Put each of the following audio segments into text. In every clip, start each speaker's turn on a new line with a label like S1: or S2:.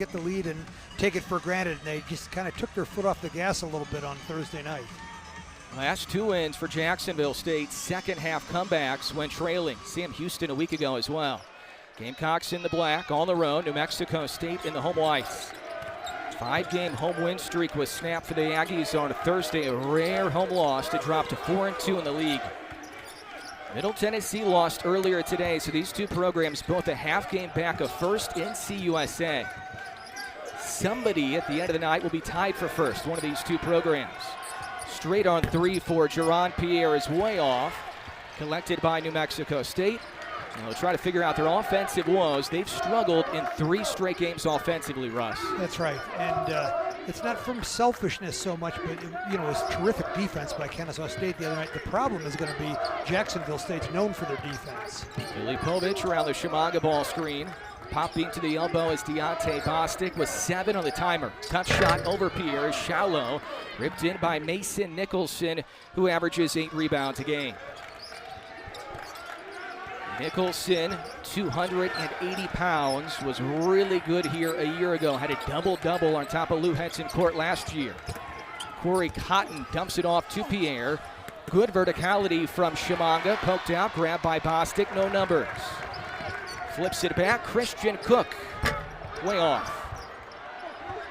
S1: get the lead and take it for granted. And they just kind of took their foot off the gas a little bit on Thursday night.
S2: Last 2 wins for Jacksonville State, second half comebacks when trailing. Sam Houston a week ago as well. Gamecocks in the black on the road, New Mexico State in the home whites. 5-game home win streak was snapped for the Aggies on Thursday, a rare home loss to drop to 4-2 in the league. Middle Tennessee lost earlier today, so these two programs both a half game back of first in CUSA. Somebody at the end of the night will be tied for first, one of these two programs. Straight on three for Jerron Pierre is way off, collected by New Mexico State. And they'll try to figure out their offensive woes. They've struggled in 3 straight games offensively, Russ.
S1: That's right, and it's not from selfishness so much, but it was terrific defense by Kennesaw State the other night. The problem is going to be Jacksonville State's known for their defense. Filipovic
S2: around the Chemaga ball screen. Popping to the elbow is Deontay Bostic with 7 on the timer. Tough shot over Pierre, shallow. Ripped in by Mason Nicholson, who averages 8 rebounds a game. Nicholson, 280 pounds, was really good here a year ago. Had a double-double on top of Lou Henson Court last year. Corey Cotton dumps it off to Pierre. Good verticality from Chemaga. Poked out, grabbed by Bostic, no numbers. Flips it back, Christian Cook, way off.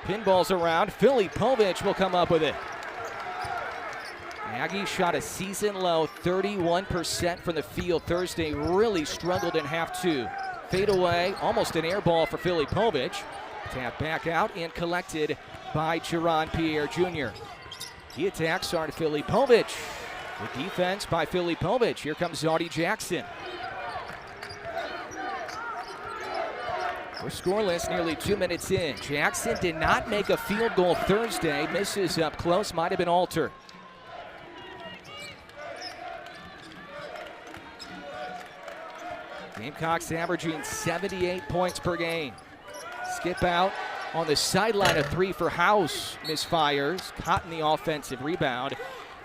S2: Pinballs around, Filipovic will come up with it. Aggies shot a season-low 31% from the field Thursday, really struggled in half 2. Fade away, almost an air ball for Filipovic. Tap back out and collected by Jerron Pierre Jr. He attacks on Filipovic. Good defense by Filipovic. Here comes Zaudy Jackson. We're scoreless nearly 2 minutes in. Jackson did not make a field goal Thursday. Misses up close, might have been altered. Gamecocks averaging 78 points per game. Skip out on the sideline, a 3 for House. Misfires, Cotton the offensive rebound.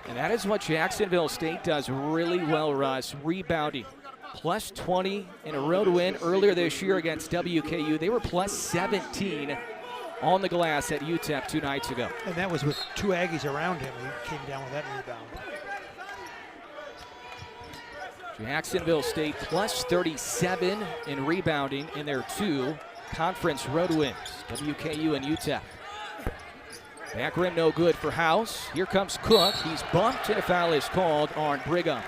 S2: And that is what Jacksonville State does really well, Russ, rebounding. Plus 20 in a road win earlier this year against WKU. They were plus 17 on the glass at UTEP 2 nights ago.
S1: And that was with 2 Aggies around him. He came down with that rebound.
S2: Jacksonville State plus 37 in rebounding in their 2 conference road wins, WKU and UTEP. Back rim no good for House. Here comes Cook. He's bumped and a foul is called on Brigham.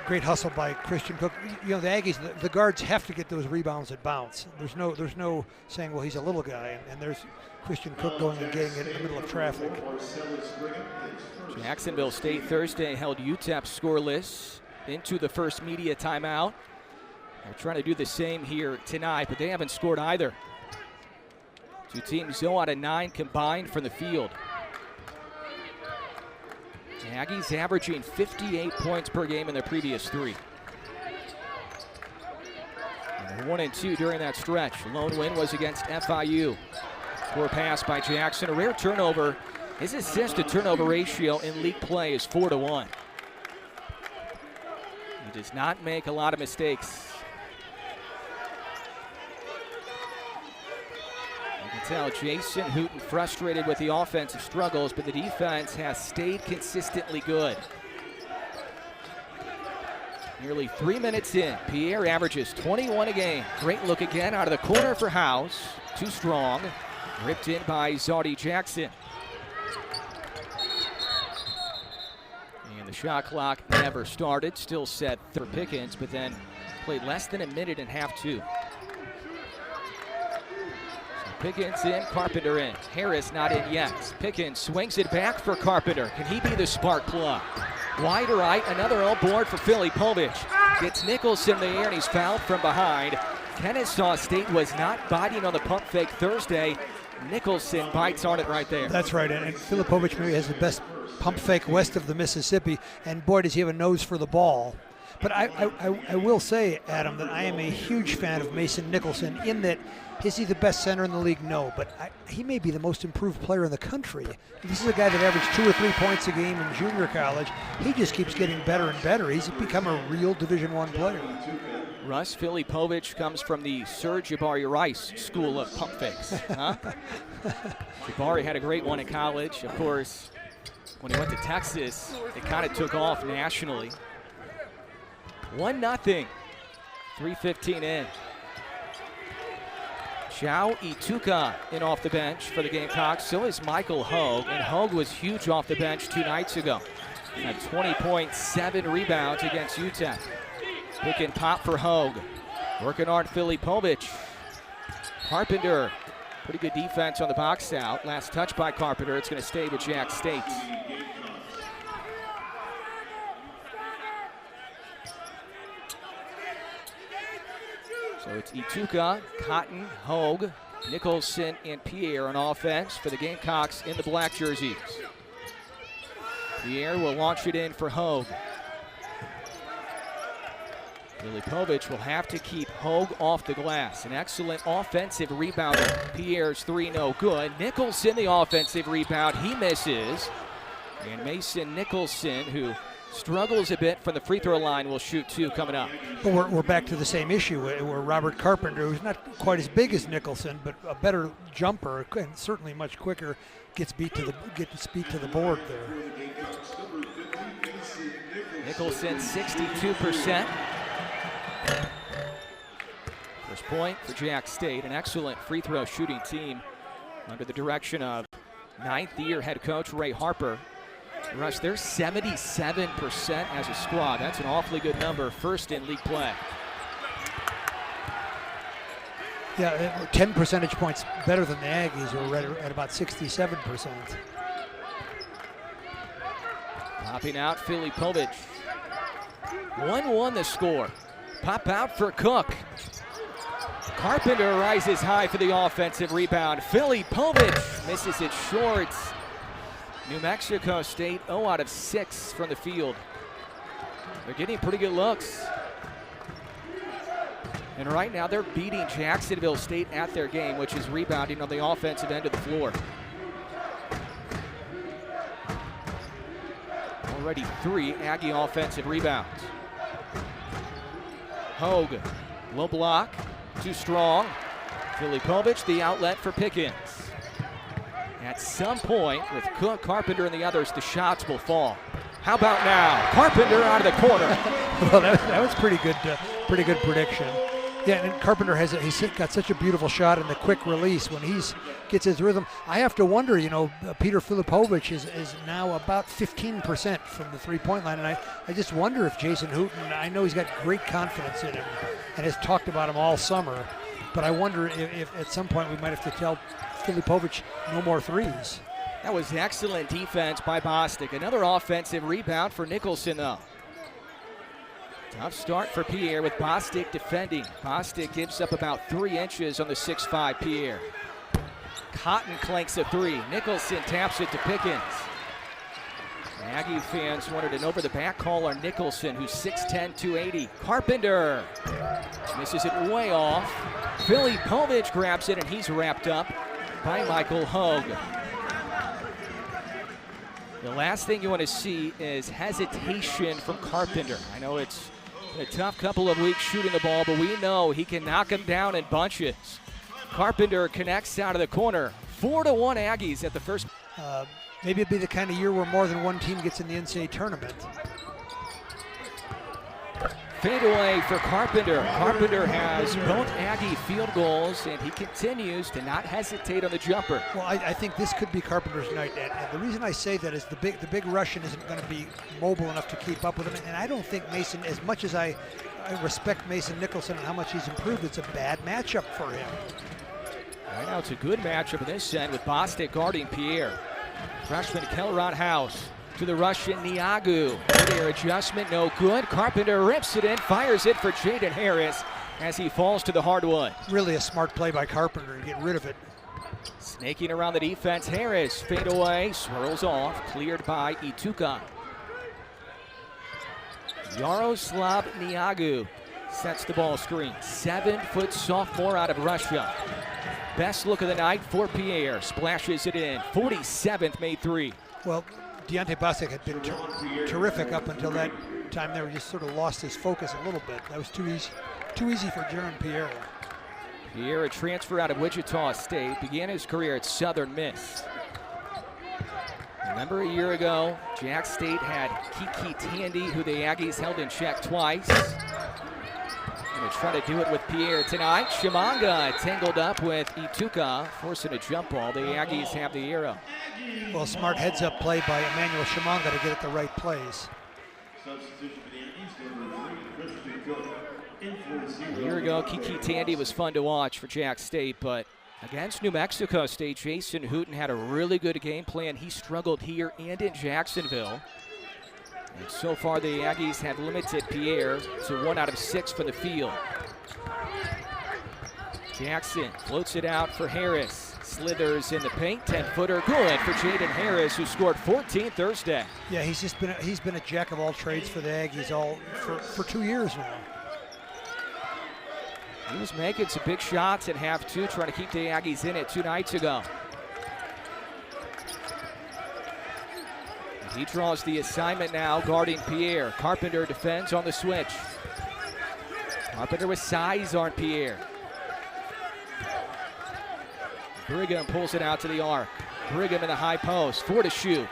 S1: Great hustle by Christian Cook. The Aggies, the guards have to get those rebounds that bounce. There's no saying, well, he's a little guy, and there's Christian Cook going and getting it in the middle of traffic.
S2: Jacksonville State Thursday held UTEP scoreless into the first media timeout. They're trying to do the same here tonight, but they haven't scored either. 2 teams 0 out of 9 combined from the field. The Aggies averaging 58 points per game in their previous 3. And 1 and 2 during that stretch. Lone win was against FIU. Poor pass by Jackson, a rare turnover. His assist to turnover ratio in league play is 4-1. He does not make a lot of mistakes. You can tell Jason Hooten frustrated with the offensive struggles, but the defense has stayed consistently good. Nearly 3 minutes in, Pierre averages 21 a game. Great look again out of the corner for House. Too strong. Ripped in by Zaudy Jackson. And the shot clock never started. Still set for Pickens, but then played less than a minute in half 2. Pickens in, Carpenter in. Harris not in yet. Pickens swings it back for Carpenter. Can he be the spark plug? Wide right, another on board for Filipovic. Gets Nicholson in the air and he's fouled from behind. Kennesaw State was not biting on the pump fake Thursday. Nicholson bites on it right there.
S1: That's right, and Filipovic maybe has the best pump fake west of the Mississippi, and boy does he have a nose for the ball. But I will say, Adam, that I am a huge fan of Mason Nicholson in that, is he the best center in the league? No, but he may be the most improved player in the country. This is a guy that averaged 2 or 3 points a game in junior college. He just keeps getting better and better. He's become a real Division I player.
S2: Russ Filipovich comes from the Sir Jabari Rice School of Pump Fakes. Huh? Jabari had a great one in college. Of course, when he went to Texas, it kind of took off nationally. 1-0. 3:15 in. Chao Ituka in off the bench for the Gamecocks. So is Michael Hogue, and Hogue was huge off the bench 2 nights ago. Had 20.7 rebounds against UTEP. Pick and pop for Hogue. Working on Filipovich. Carpenter. Pretty good defense on the box out. Last touch by Carpenter. It's going to stay with Jack State. So it's Ituka, Cotton, Hogue, Nicholson, and Pierre on offense for the Gamecocks in the black jerseys. Pierre will launch it in for Hogue. Filipovich will have to keep Hogue off the glass. An excellent offensive rebounder. Pierre's 3 no good. Nicholson, the offensive rebound, he misses. And Mason Nicholson, who struggles a bit from the free throw line, will shoot 2 coming up.
S1: Well, we're back to the same issue where Robert Carpenter, who's not quite as big as Nicholson, but a better jumper and certainly much quicker, gets beat to the board there.
S2: Nicholson 62%. First point for Jack State, an excellent free throw shooting team under the direction of 9th-year head coach Ray Harper. Russ, they're 77% as a squad. That's an awfully good number, first in league play.
S1: Yeah, 10 percentage points better than the Aggies, who are at about 67%.
S2: Popping out Filipovich. 1-1 the score. Pop out for Cook. Carpenter rises high for the offensive rebound. Filipovich misses it short. New Mexico State 0 out of 6 from the field. They're getting pretty good looks. And right now they're beating Jacksonville State at their game, which is rebounding on the offensive end of the floor. Already 3 Aggie offensive rebounds. Hogue, low block, too strong. Filipovich, the outlet for Pickens. At some point, with Cook, Carpenter, and the others, the shots will fall. How about now? Carpenter out of the corner.
S1: Well, that was pretty good prediction. Yeah, and Carpenter he's got such a beautiful shot in the quick release when he gets his rhythm. I have to wonder, Peter Filipovich is now about 15% from the three-point line, and I just wonder if Jason Hooten, I know he's got great confidence in him and has talked about him all summer, but I wonder if at some point we might have to tell Filipovich no more threes.
S2: That was excellent defense by Bostic. Another offensive rebound for Nicholson, though. Tough start for Pierre with Bostic defending. Bostic gives up about 3 inches on the 6'5" Pierre. Cotton clanks a 3. Nicholson taps it to Pickens. Aggie fans wanted an over-the-back call on Nicholson, who's 6'10", 280. Carpenter misses it way off. Filipovich grabs it, and he's wrapped up by Michael Hogue. The last thing you want to see is hesitation from Carpenter. I know it's been a tough couple of weeks shooting the ball, but we know he can knock them down in bunches. Carpenter connects out of the corner. 4-1 Aggies at the first.
S1: Maybe it'd be the kind of year where more than one team gets in the NCAA tournament.
S2: Fade away for Carpenter. Carpenter has both Aggie field goals, and he continues to not hesitate on the jumper.
S1: Well, I think this could be Carpenter's night, and the reason I say that is the big Russian isn't going to be mobile enough to keep up with him, and I don't think Mason, as much as I respect Mason Nicholson and how much he's improved, it's a bad matchup for him.
S2: Right now it's a good matchup in this end with Bostic guarding Pierre. Freshman Kelrod House to the Russian Niagu. Their adjustment no good. Carpenter rips it in, fires it for Jaden Harris as he falls to the hardwood.
S1: Really a smart play by Carpenter to get rid of it.
S2: Snaking around the defense, Harris fade away, swirls off, cleared by Ituka. Yaroslav Niagu sets the ball screen. 7-foot sophomore out of Russia. Best look of the night for Pierre. Splashes it in. 47th made 3.
S1: Well, Deontay Bostic had been terrific up until that time there. He just sort of lost his focus a little bit. That was too too easy for Jaron Pierre.
S2: Pierre, a transfer out of Wichita State, began his career at Southern Miss. Remember a year ago, Jack State had Kiki Tandy, who the Aggies held in check twice. Going to try to do it with Pierre tonight. Shimanga tangled up with Ituka, forcing a jump ball. The Aggies have the arrow.
S1: Well, smart heads-up play by Emmanuel Shimanga to get at the right place.
S2: A year ago, Kiki Tandy was fun to watch for Jack State, but against New Mexico State, Jason Hooten had a really good game plan. He struggled here and in Jacksonville. And so far, the Aggies have limited Pierre to 1 out of 6 from the field. Jackson floats it out for Harris. Slithers in the paint, 10-footer, good for Jaden Harris, who scored 14 Thursday.
S1: Yeah, he's been a jack of all trades for the Aggies for 2 years now.
S2: He was making some big shots at half two, trying to keep the Aggies in it 2 nights ago. And he draws the assignment now, guarding Pierre. Carpenter defends on the switch. Carpenter with size on Pierre. Brigham pulls it out to the arc. Brigham in the high post, 4 to shoot.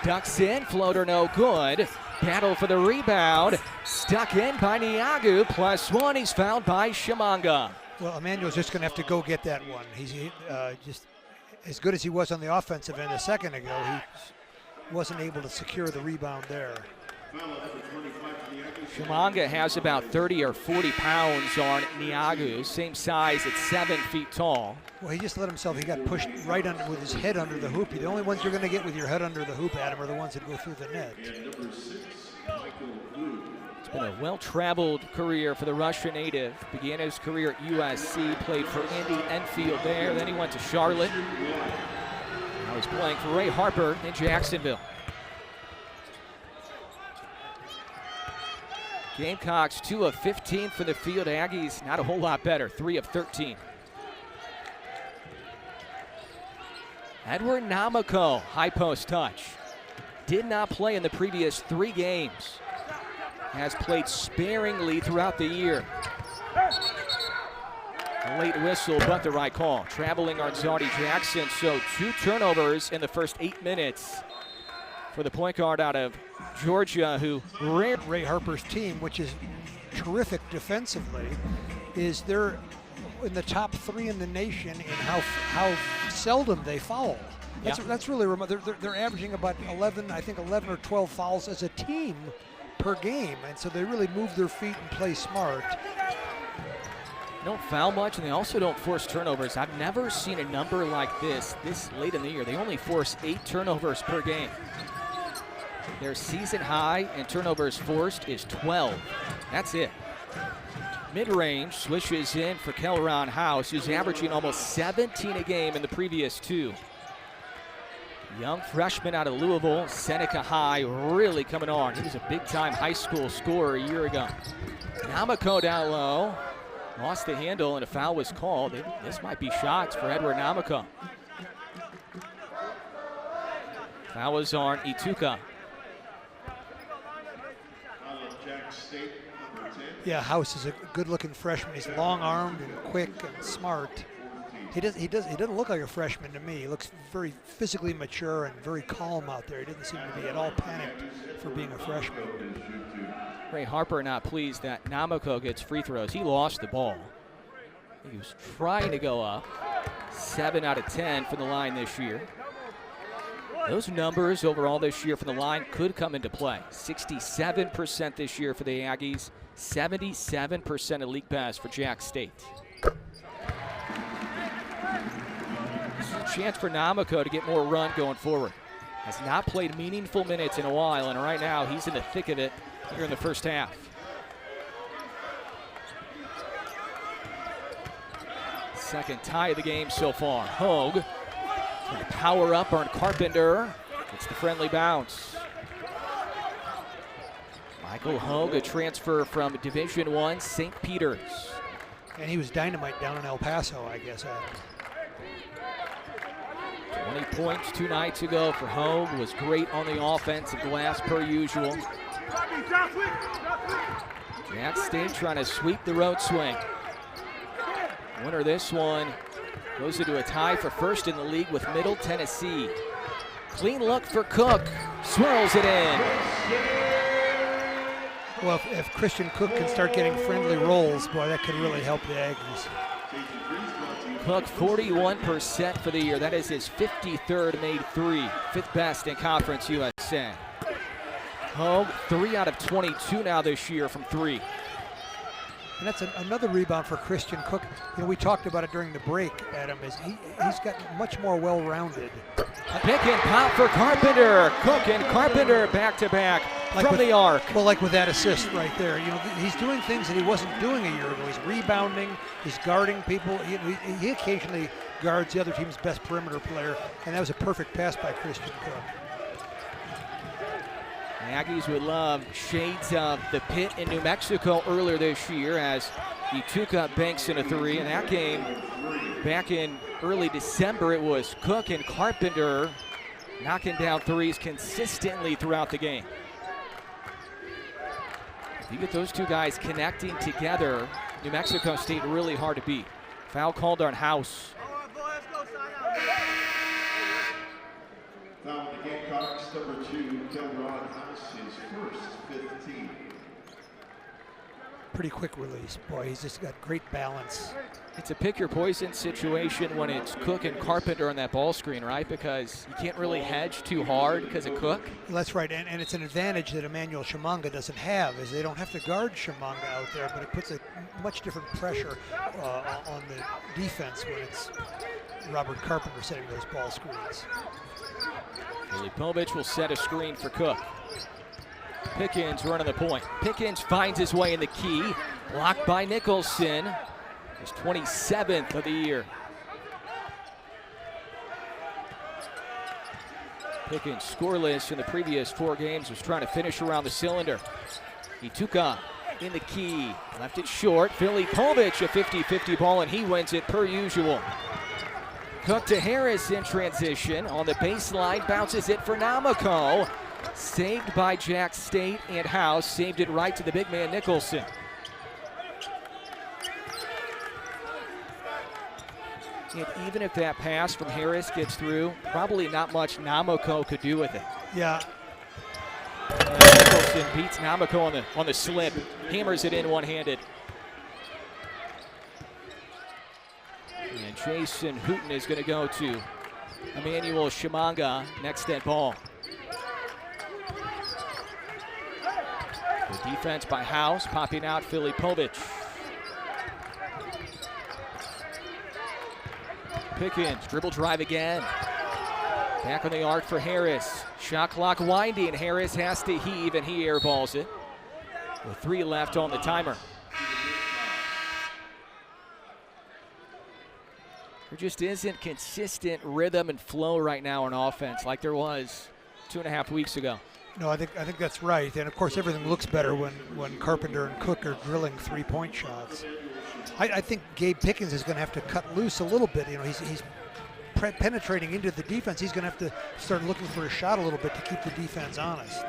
S2: Ducks in, floater no good. Battle for the rebound. Stuck in by Niagu, +1. He's fouled by Shimanga.
S1: Well, Emmanuel's just going to have to go get that one. He's just as good as he was on the offensive end a second ago. He wasn't able to secure the rebound there.
S2: Shimanga has about 30 or 40 pounds on Niagu, same size at 7 feet tall.
S1: Well, he just let himself, he got pushed right under with his head under the hoop. The only ones you're going to get with your head under the hoop, Adam, are the ones that go through the net.
S2: It's been a well-traveled career for the Russian native. Began his career at USC, played for Andy Enfield there, then he went to Charlotte. Now he's playing for Ray Harper in Jacksonville. Gamecocks 2 of 15 for the field. Aggies not a whole lot better, 3 of 13. Edward Namako, high post touch. Did not play in the previous 3 games. Has played sparingly throughout the year. A late whistle, but the right call. Traveling Arzardi Jackson, so 2 turnovers in the first 8 minutes for the point guard out of Georgia, who
S1: Ray Harper's team, which is terrific defensively, is they're in the top 3 in the nation in how seldom they foul. That's really remarkable. They're averaging about 11 or 12 fouls as a team per game, and so they really move their feet and play smart.
S2: They don't foul much, and they also don't force turnovers. I've never seen a number like this late in the year. They only force 8 turnovers per game. Their season high in turnovers forced is 12. That's it. Mid-range swishes in for Kelron House, who's averaging almost 17 a game in the previous 2. Young freshman out of Louisville, Seneca High, really coming on. He was a big-time high school scorer a year ago. Namako down low, lost the handle, and a foul was called. This might be shots for Edward Namako. Foul was on Ituka.
S1: Yeah, House is a good-looking freshman. He's long-armed and quick and smart. He doesn't look like a freshman to me. He looks very physically mature and very calm out there. He doesn't seem to be at all panicked for being a freshman.
S2: Ray Harper not pleased that Namako gets free throws. He lost the ball. He was trying to go up. 7 out of 10 from the line this year. Those numbers overall this year from the line could come into play. 67% this year for the Aggies, 77% of league pass for Jack State. This is a chance for Namako to get more run going forward. Has not played meaningful minutes in a while, and right now he's in the thick of it here in the first half. Second tie of the game so far. Hogue trying to power up on Carpenter. It's the friendly bounce. Michael Hogue, a transfer from Division I, St. Peter's.
S1: And he was dynamite down in El Paso, I guess.
S2: 20 points 2 nights ago for Hogue. Was great on the offensive glass per usual. Jack State trying to sweep the road swing. Winner of this one goes into a tie for first in the league with Middle Tennessee. Clean look for Cook, swirls it in.
S1: Well, if Christian Cook can start getting friendly rolls, boy, that could really help the Aggies.
S2: Cook 41% for the year. That is his 53rd made three, fifth best in Conference USA. Hogue 3 out of 22 now this year from three.
S1: And that's another rebound for Christian Cook. You know, we talked about it during the break, Adam, is he's got much more well-rounded.
S2: Pick and pop for Carpenter. Cook and Carpenter back-to-back from the arc.
S1: Well, like with that assist right there. You know, he's doing things that he wasn't doing a year ago. He's rebounding, he's guarding people. He occasionally guards the other team's best perimeter player, and that was a perfect pass by Christian Cook.
S2: The Aggies would love shades of the pit in New Mexico earlier this year as Ituka banks in a three. In that game, back in early December, it was Cook and Carpenter knocking down threes consistently throughout the game. If you get those two guys connecting together, New Mexico State really hard to beat. Foul called on House.
S3: Foul the Gamecocks, number 2, Delron House, his first, 15.
S1: Pretty quick release. Boy, he's just got great balance.
S2: It's a pick your poison situation when it's Cook and Carpenter on that ball screen, right? Because you can't really hedge too hard because of Cook.
S1: Well, that's right, and it's an advantage that Emmanuel Shimanga doesn't have, is they don't have to guard Shimanga out there, but it puts a much different pressure on the defense when it's Robert Carpenter setting those ball screens.
S2: Filipovic will set a screen for Cook. Pickens running the point. Pickens finds his way in the key. Blocked by Nicholson. His 27th of the year. Pickens scoreless in the previous 4 games. Was trying to finish around the cylinder. Ituka in the key. Left it short. Filipovic a 50-50 ball, and he wins it per usual. Cook to Harris in transition. On the baseline, bounces it for Namako. Saved by Jack State, and House saved it right to the big man Nicholson. And even if that pass from Harris gets through, probably not much Namako could do with it.
S1: Yeah.
S2: Nicholson beats Namako on the slip, hammers it in one-handed. And Jason Hooten is going to go to Emmanuel Shimanga next at ball. The defense by House, popping out Filipovic. Pickens, dribble drive again. Back on the arc for Harris. Shot clock winding. Harris has to heave, and he airballs it. With 3 left on the timer. There just isn't consistent rhythm and flow right now on offense like there was 2.5 weeks ago.
S1: No, I think that's right, and of course everything looks better when Carpenter and Cook are drilling 3-point shots. I think Gabe Pickens is going to have to cut loose a little bit. You know, he's penetrating into the defense. He's going to have to start looking for a shot a little bit to keep the defense honest.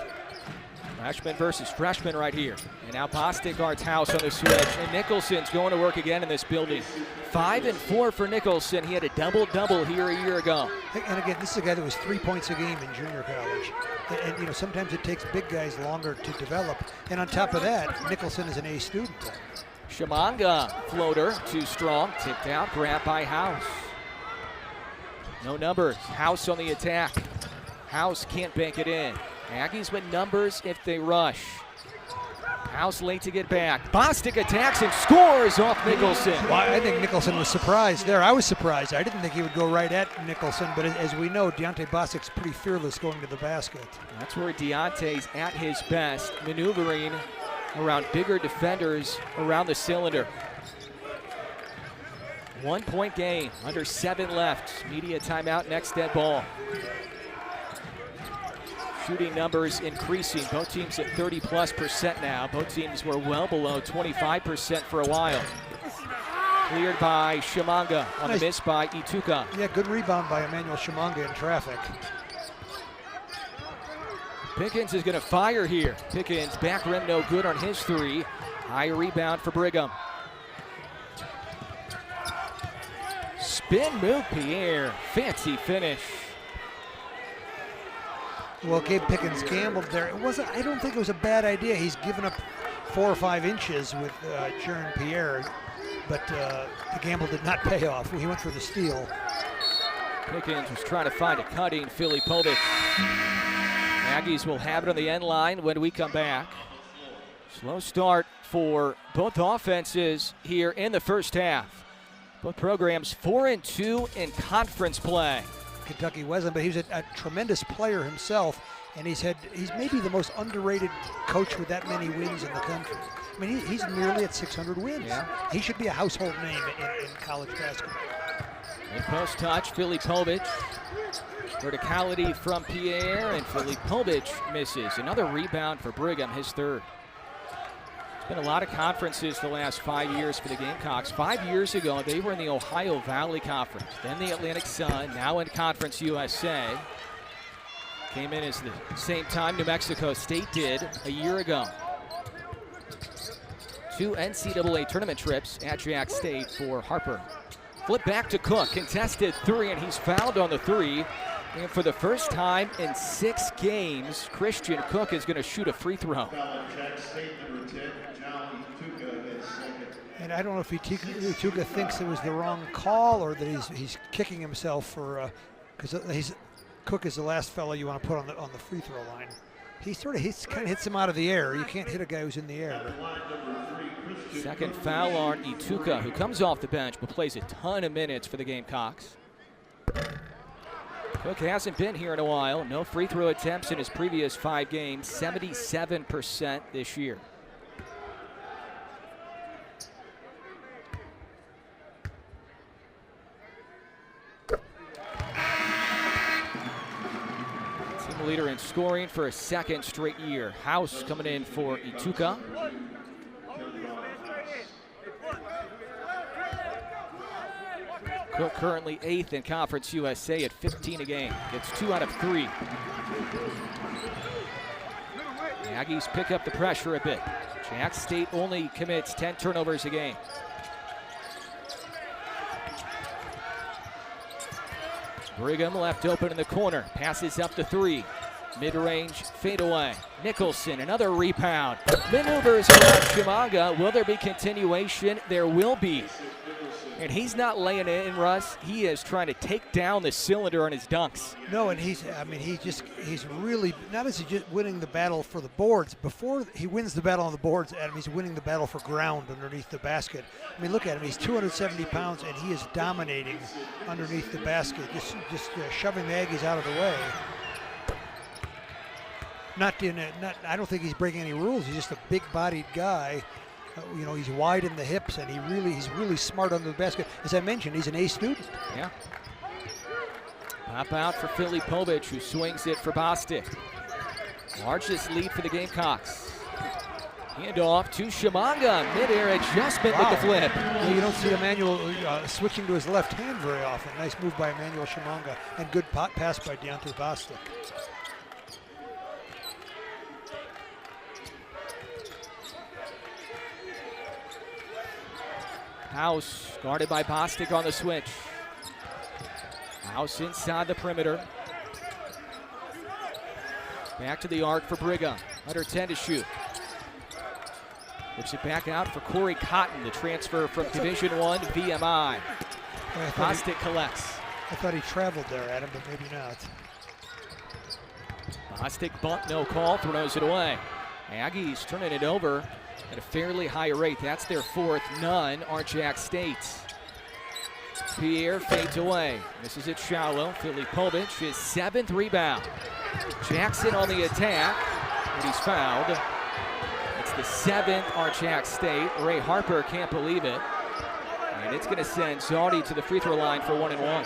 S2: Freshman versus freshman right here. And now Bostic guards House on the switch. And Nicholson's going to work again in this building. 5 and 4 for Nicholson. He had a double-double here a year ago.
S1: And again, this is a guy that was 3 points a game in junior college. And you know, sometimes it takes big guys longer to develop. And on top of that, Nicholson is an A student.
S2: Shimanga floater, too strong. Tipped out, grabbed by House. No numbers. House on the attack. House can't bank it in. Aggies with numbers if they rush. House late to get back. Bostic attacks and scores off Nicholson.
S1: Well, I think Nicholson was surprised there. I was surprised. I didn't think he would go right at Nicholson, but as we know, Deontay Bostic's pretty fearless going to the basket.
S2: That's where Deontay's at his best, maneuvering around bigger defenders around the cylinder. 1-point game, under 7 left. Media timeout, next dead ball. Shooting numbers increasing. Both teams at 30+% now. Both teams were well below 25% for a while. Cleared by Shimanga on the miss by Ituka.
S1: Yeah, good rebound by Emmanuel Shimanga in traffic.
S2: Pickens is going to fire here. Pickens back rim no good on his 3. High rebound for Brigham. Spin move, Pierre. Fancy finish.
S1: Well, Gabe Pickens gambled there. It wasn't. I don't think it was a bad idea. He's given up 4 or 5 inches with Jaron Pierre, but the gamble did not pay off. He went for the steal.
S2: Pickens was trying to find a cutting Philly Povich. Aggies will have it on the end line when we come back. Slow start for both offenses here in the first half. Both programs 4-2 in conference play.
S1: Kentucky wasn't, but he was a tremendous player himself, and he's maybe the most underrated coach with that many wins in the country. I mean, he's nearly at 600 wins. Yeah. He should be a household name in college basketball.
S2: In post touch, Philly Povich. Verticality from Pierre, and Philly Povich misses. Another rebound for Brigham, his third. Been a lot of conferences the last 5 years for the Gamecocks. 5 years ago, they were in the Ohio Valley Conference, then the Atlantic Sun, now in Conference USA. Came in as the same time New Mexico State did a year ago. 2 NCAA tournament trips at Jack State for Harper. Flip back to Cook, contested 3, and he's fouled on the 3. And for the first time in 6 games, Christian Cook is going to shoot a free throw.
S1: And I don't know if Ituka thinks it was the wrong call or that he's kicking himself for because Cook is the last fellow you want to put on the free throw line. He kind of hits him out of the air. You can't hit a guy who's in the air.
S2: Second foul on Ituka, who comes off the bench but plays a ton of minutes for the Gamecocks. Cook hasn't been here in a while. No free throw attempts in his previous 5 games. 77% this year. Team leader in scoring for a 2nd straight year. House coming in for Ituka. Cook currently 8th in Conference USA at 15 a game. Gets 2 out of 3. The Aggies pick up the pressure a bit. Jack State only commits 10 turnovers a game. Brigham left open in the corner. Passes up to 3. Mid-range fadeaway. Nicholson, another rebound. Maneuvers around Chimanga. Will there be continuation? There will be. And he's not laying it in, Russ. He is trying to take down the cylinder on his dunks.
S1: No, and he's really, not as he's just winning the battle for the boards. Before he wins the battle on the boards, Adam, he's winning the battle for ground underneath the basket. I mean, look at him. He's 270 pounds, and he is dominating underneath the basket, just shoving the Aggies out of the way. I don't think he's breaking any rules. He's just a big-bodied guy. He's wide in the hips, and he's really smart under the basket. As I mentioned, he's an A student.
S2: Yeah. Pop out for Philly Povich, who swings it for Bostic. Largest lead for the Gamecocks. Hand off to Chimanga. Mid-air adjustment with the flip.
S1: Yeah, you don't see Emmanuel switching to his left hand very often. Nice move by Emmanuel Chimanga, and good pass by Deontay Bostic.
S2: House guarded by Bostic on the switch. House inside the perimeter. Back to the arc for Brigham. Under 10 to shoot. Whips it back out for Corey Cotton, the transfer from Division I VMI. Bostic collects.
S1: I thought he traveled there, Adam, but maybe not.
S2: Bostic bunt, no call, throws it away. Aggies turning it over at a fairly high rate. That's their 4th. None are Jack State's. Pierre fades away. Misses it shallow. Philly Povich, his 7th rebound. Jackson on the attack, and he's fouled. It's the 7th on Jack State. Ray Harper can't believe it. And it's going to send Zardy to the free throw line for 1 and 1.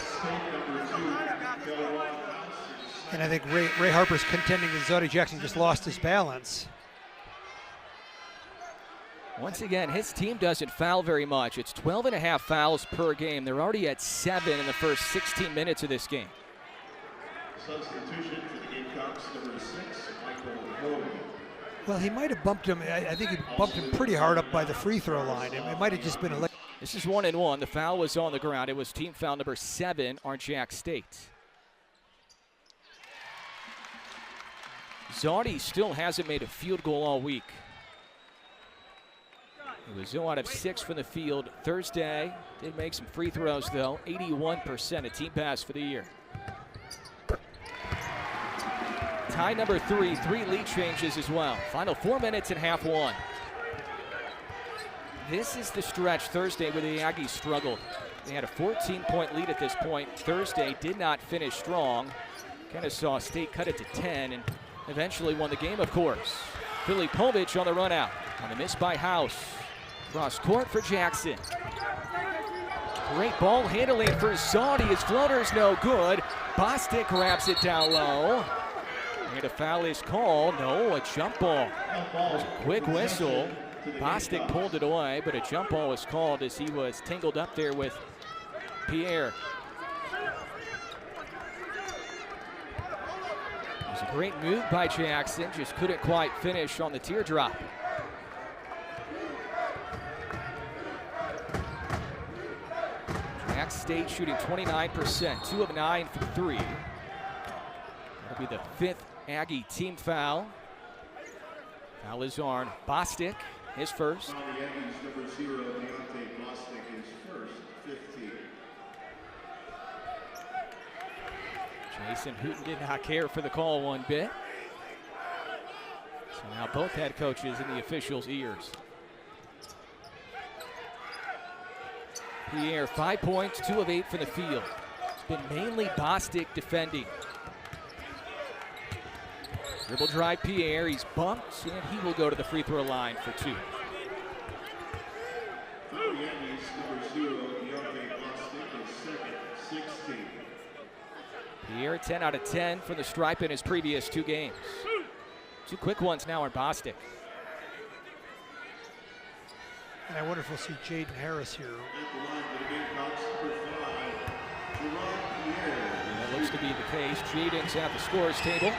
S1: And I think Ray Harper's contending that Zardy Jackson just lost his balance.
S2: Once again, his team doesn't foul very much. It's 12.5 fouls per game. They're already at 7 in the first 16 minutes of this game.
S3: Substitution for the Gamecocks, number 6, Michael Moe.
S1: Well, he might have bumped him. I think he bumped him pretty hard up by the free throw line. It might have just been a late.
S2: This is 1-1. The foul was on the ground. It was team foul number 7 on Jack State. Zardi still hasn't made a field goal all week. He was 0 out of 6 from the field Thursday. Did make some free throws, though. 81% a team pass for the year. Tie number 3, 3 lead changes as well. Final 4 minutes and half one. This is the stretch Thursday where the Aggies struggled. They had a 14-point lead at this point. Thursday did not finish strong. Kind of saw State cut it to 10 and eventually won the game, of course. Filipovic on the run out. On the miss by House. Cross court for Jackson. Great ball handling for Zardi. His floater's no good. Bostic grabs it down low. And a foul is called. No, a jump ball. There's a quick whistle. Bostic pulled it away, but a jump ball was called as he was tangled up there with Pierre. It was a great move by Jackson, just couldn't quite finish on the teardrop. Jack State shooting 29%, 2 of 9 from 3. That'll be the 5th Aggie team foul. Foul is on Bostic, his first.
S3: On the Aggies, number 0, Deontay Bostic is first, 15.
S2: Jason Hooten did not care for the call one bit. So now both head coaches in the officials' ears. Pierre, 5 points, 2 of 8 from the field. It's been mainly Bostic defending. Dribble drive Pierre, he's bumped, and he will go to the free throw line for 2.
S3: For the Aggies, number 0, Deontay Bostic is second, 16.
S2: Pierre, 10 out of 10 from the stripe in his previous 2 games. 2 quick ones now on Bostic.
S1: And I wonder if we'll see Jaden Harris here.
S3: At the line for the Gamecocks, number 5, Jerron Pierre.
S2: That looks to be the case. Jaden's at the scorer's table.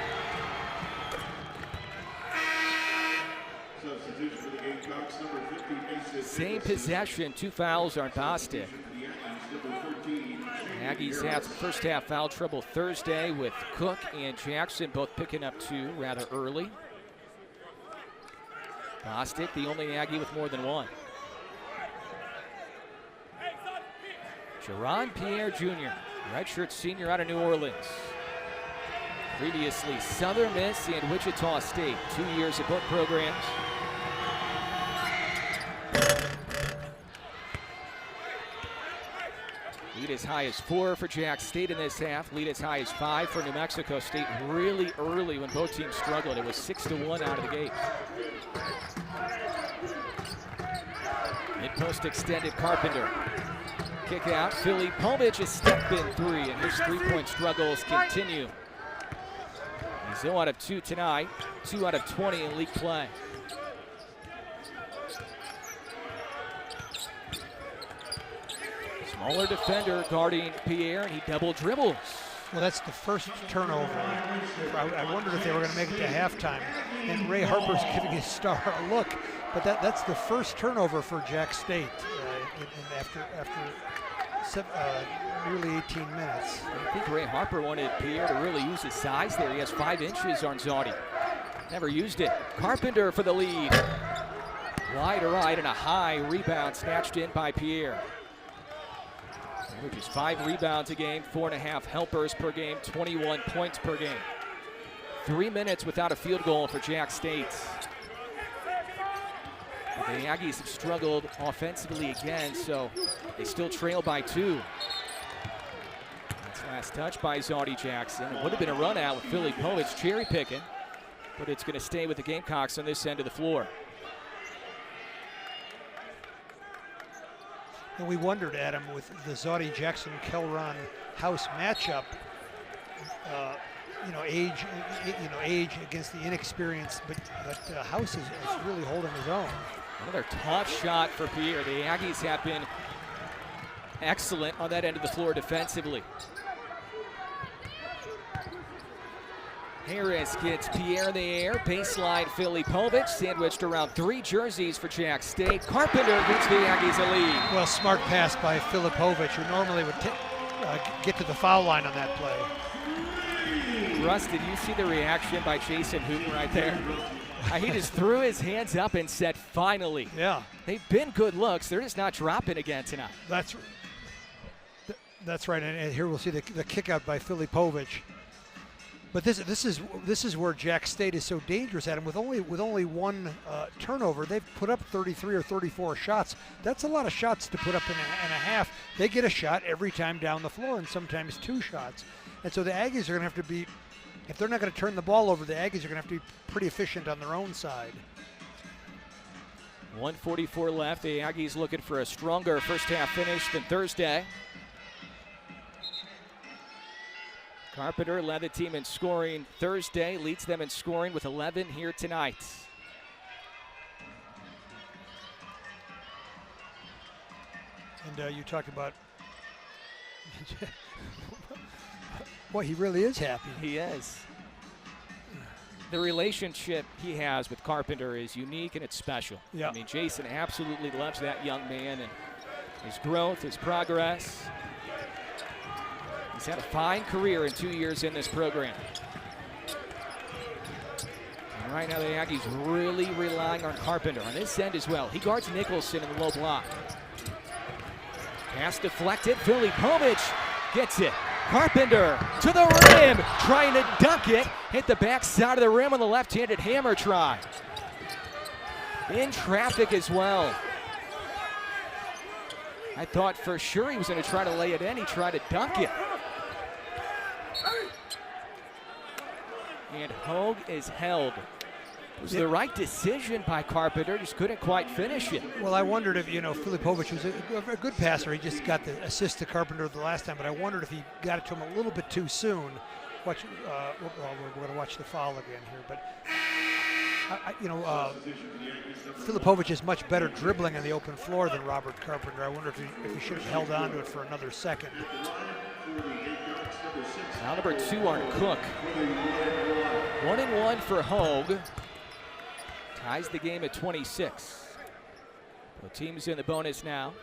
S3: Substitution for the Gamecocks, number 50, Mason.
S2: Same possession, 2 fouls on Bostic.
S3: The Aggies, number 13.
S2: Aggies had some first half foul trouble Thursday with Cook and Jackson both picking up 2 rather early. Bostic, the only Aggie with more than 1. Jerron Pierre Jr., redshirt senior out of New Orleans. Previously Southern Miss and Wichita State, 2 years at both programs. Lead as high as 4 for Jack State in this half. Lead as high as 5 for New Mexico State. Really early when both teams struggled. It was 6-1 out of the gate. Mid-post extended Carpenter. Kick out. Filipovic a step in 3, and his 3-point struggles continue. He's 0 out of 2 tonight, 2 out of 20 in league play. Smaller defender guarding Pierre, and he double dribbles.
S1: Well, that's the first turnover. I wondered if they were going to make it to halftime. And Ray Harper's giving his star a look. But that's the first turnover for Jack State after nearly 18 minutes.
S2: I think Ray Harper wanted Pierre to really use his size there. He has 5 inches on Zardi. Never used it. Carpenter for the lead. Wide right and a high rebound snatched in by Pierre. Which is 5 rebounds a game, 4.5 helpers per game, 21 points per game. 3 minutes without a field goal for Jack State. The Aggies have struggled offensively again, so they still trail by 2. That's last touch by Zardi Jackson. It would have been a run out with Filipovic cherry picking, but it's going to stay with the Gamecocks on this end of the floor.
S1: And we wondered, Adam, with the Zardi Jackson Kelron House matchup, age against the inexperienced, but House is really holding his own.
S2: Another tough shot for Pierre. The Aggies have been excellent on that end of the floor defensively. Harris gets Pierre in the air. Baseline Filipovic sandwiched around 3 jerseys for Jack State. Carpenter gives the Aggies a lead.
S1: Well, smart pass by Filipovic, who normally would get to the foul line on that play.
S2: Russ, did you see the reaction by Jason Hooten right there? He just threw his hands up and said, finally.
S1: Yeah.
S2: They've been good looks. They're just not dropping again tonight.
S1: That's right, and here we'll see the kick out by Filipovic. But this is where Jack State is so dangerous at him. With only one turnover, they've put up 33 or 34 shots. That's a lot of shots to put up in a half. They get a shot every time down the floor, and sometimes 2 shots. And so the Aggies are going to have to be, if they're not going to turn the ball over, the Aggies are going to have to be pretty efficient on their own side.
S2: 1:44 left. The Aggies looking for a stronger first half finish than Thursday. Carpenter led the team in scoring Thursday, leads them in scoring with 11 here tonight.
S1: And you talked about, boy, he really is happy.
S2: He is. The relationship he has with Carpenter is unique and it's special.
S1: Yeah.
S2: I mean, Jason absolutely loves that young man and his growth, his progress. He's had a fine career in 2 years in this program. And right now the Aggies really relying on Carpenter on this end as well. He guards Nicholson in the low block. Pass deflected. Filipovic gets it. Carpenter to the rim, trying to dunk it. Hit the back side of the rim on the left-handed hammer try. In traffic as well. I thought for sure he was going to try to lay it in. He tried to dunk it. And Hogue is held. It was the right decision by Carpenter, just couldn't quite finish it.
S1: Well, I wondered if, Filipovic was a good passer. He just got the assist to Carpenter the last time, but I wondered if he got it to him a little bit too soon. We're going to watch the foul again here, but Filipovic is much better dribbling on the open floor than Robert Carpenter. I wonder if he should have held on to it for another second.
S2: Now number 2 on Cook. 1-1 for Hogue. Ties the game at 26. Both teams in the bonus now.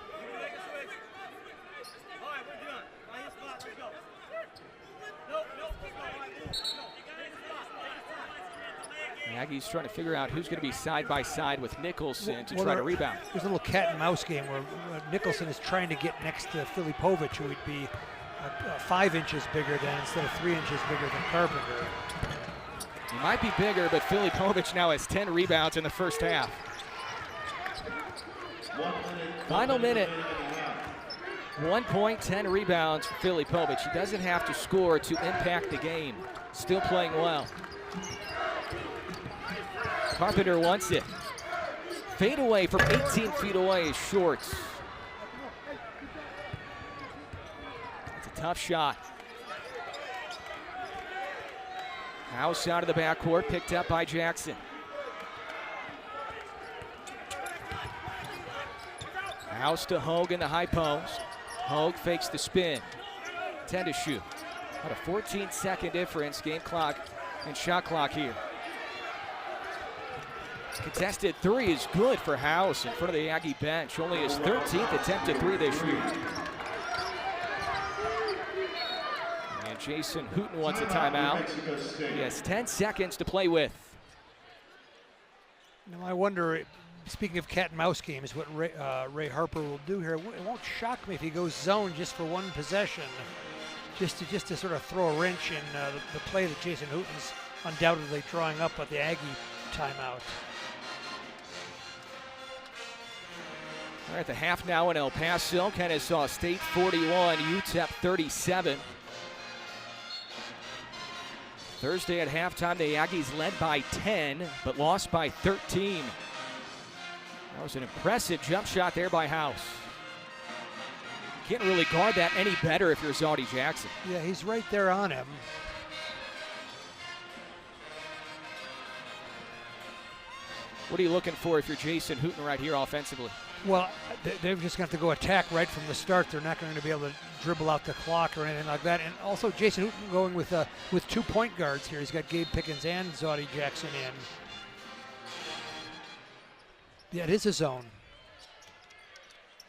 S2: The Aggies trying to figure out who's going to be side by side with Nicholson to try to rebound.
S1: There's a little cat and mouse game where Nicholson is trying to get next to Filipovic, who would be 5 inches bigger than instead of 3 inches bigger than Carpenter.
S2: He might be bigger, but Filipovic now has 10 rebounds in the first half. Final minute. 1 point, 10 rebounds for Filipovic. He doesn't have to score to impact the game. Still playing well. Carpenter wants it. Fade away from 18 feet away is short. It's a tough shot. House out of the backcourt, picked up by Jackson. House to Hogue in the high post. Hogue fakes the spin. 10 to shoot. About a 14-second difference, game clock and shot clock here. Contested 3 is good for House in front of the Aggie bench. Only his 13th attempt at 3 this year. And Jason Hooten wants a timeout. He has 10 seconds to play with.
S1: Now I wonder, speaking of cat and mouse games, what Ray Harper will do here. It won't shock me if he goes zone just for one possession, just to sort of throw a wrench in the play that Jason Hooten's undoubtedly drawing up at the Aggie timeout.
S2: All right, the half now in El Paso. Kennesaw State 41, UTEP 37. Thursday at halftime, the Aggies led by 10, but lost by 13. That was an impressive jump shot there by House. Can't really guard that any better if you're Zaldi Jackson.
S1: Yeah, he's right there on him.
S2: What are you looking for if you're Jason Hooten right here offensively?
S1: Well, they're just going to have to go attack right from the start. They're not going to be able to dribble out the clock or anything like that. And also, Jason Hooten going with 2 point guards here. He's got Gabe Pickens and Zodie Jackson in. Yeah, it is a zone.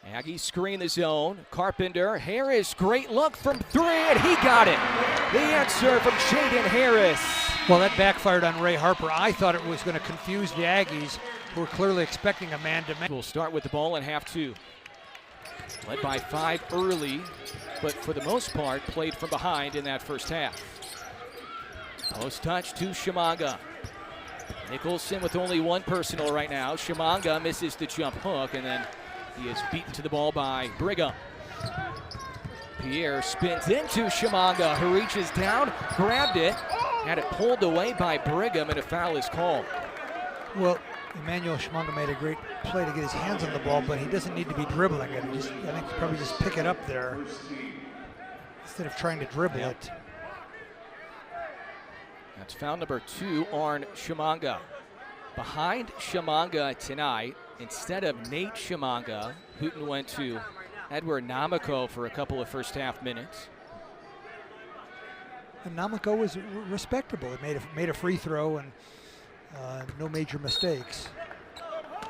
S2: Aggies screen the zone. Carpenter, Harris, great look from 3, and he got it. The answer from Jaden Harris.
S1: Well, that backfired on Ray Harper. I thought it was going to confuse the Aggies, who were clearly expecting a man-to-man.
S2: We'll start with the ball in half 2. Led by 5 early, but for the most part, played from behind in that first half. Post touch to Shimanga. Nicholson with only 1 personal right now. Shimanga misses the jump hook, and then he is beaten to the ball by Brigham. Pierre spins into Shimanga, who reaches down, grabbed it, had it pulled away by Brigham, and a foul is called.
S1: Well, Emmanuel Shimanga made a great play to get his hands on the ball, but he doesn't need to be dribbling it. I think he'll probably just pick it up there instead of trying to dribble it.
S2: That's foul number 2 on Shimanga. Behind Shimanga tonight, instead of Nate Shimanga, Hooten went to Edward Namako for a couple of first half minutes.
S1: And Namako was respectable. He made a free throw and no major mistakes.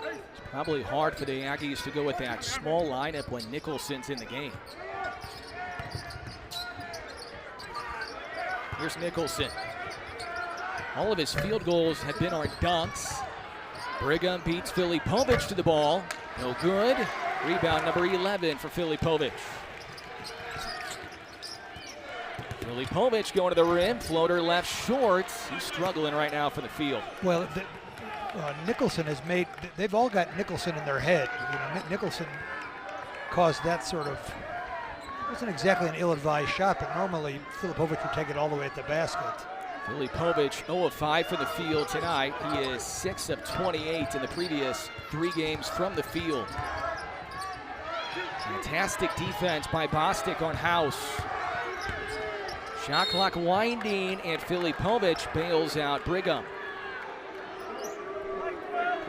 S2: It's probably hard for the Aggies to go with that small lineup when Nicholson's in the game. Here's Nicholson. All of his field goals have been on dunks. Brigham beats Filipovic to the ball. No good. Rebound number 11 for Filipovic. Filipovic going to the rim. Floater left short. He's struggling right now for the field.
S1: Well, Nicholson has made, they've all got Nicholson in their head. Nicholson caused that sort of, it wasn't exactly an ill-advised shot, but normally Filipovic would take it all the way at the basket.
S2: Filipovic 0 of 5 from the field tonight. He is 6 of 28 in the previous 3 games from the field. Fantastic defense by Bostic on House. Shot clock winding, and Filipovic bails out Brigham.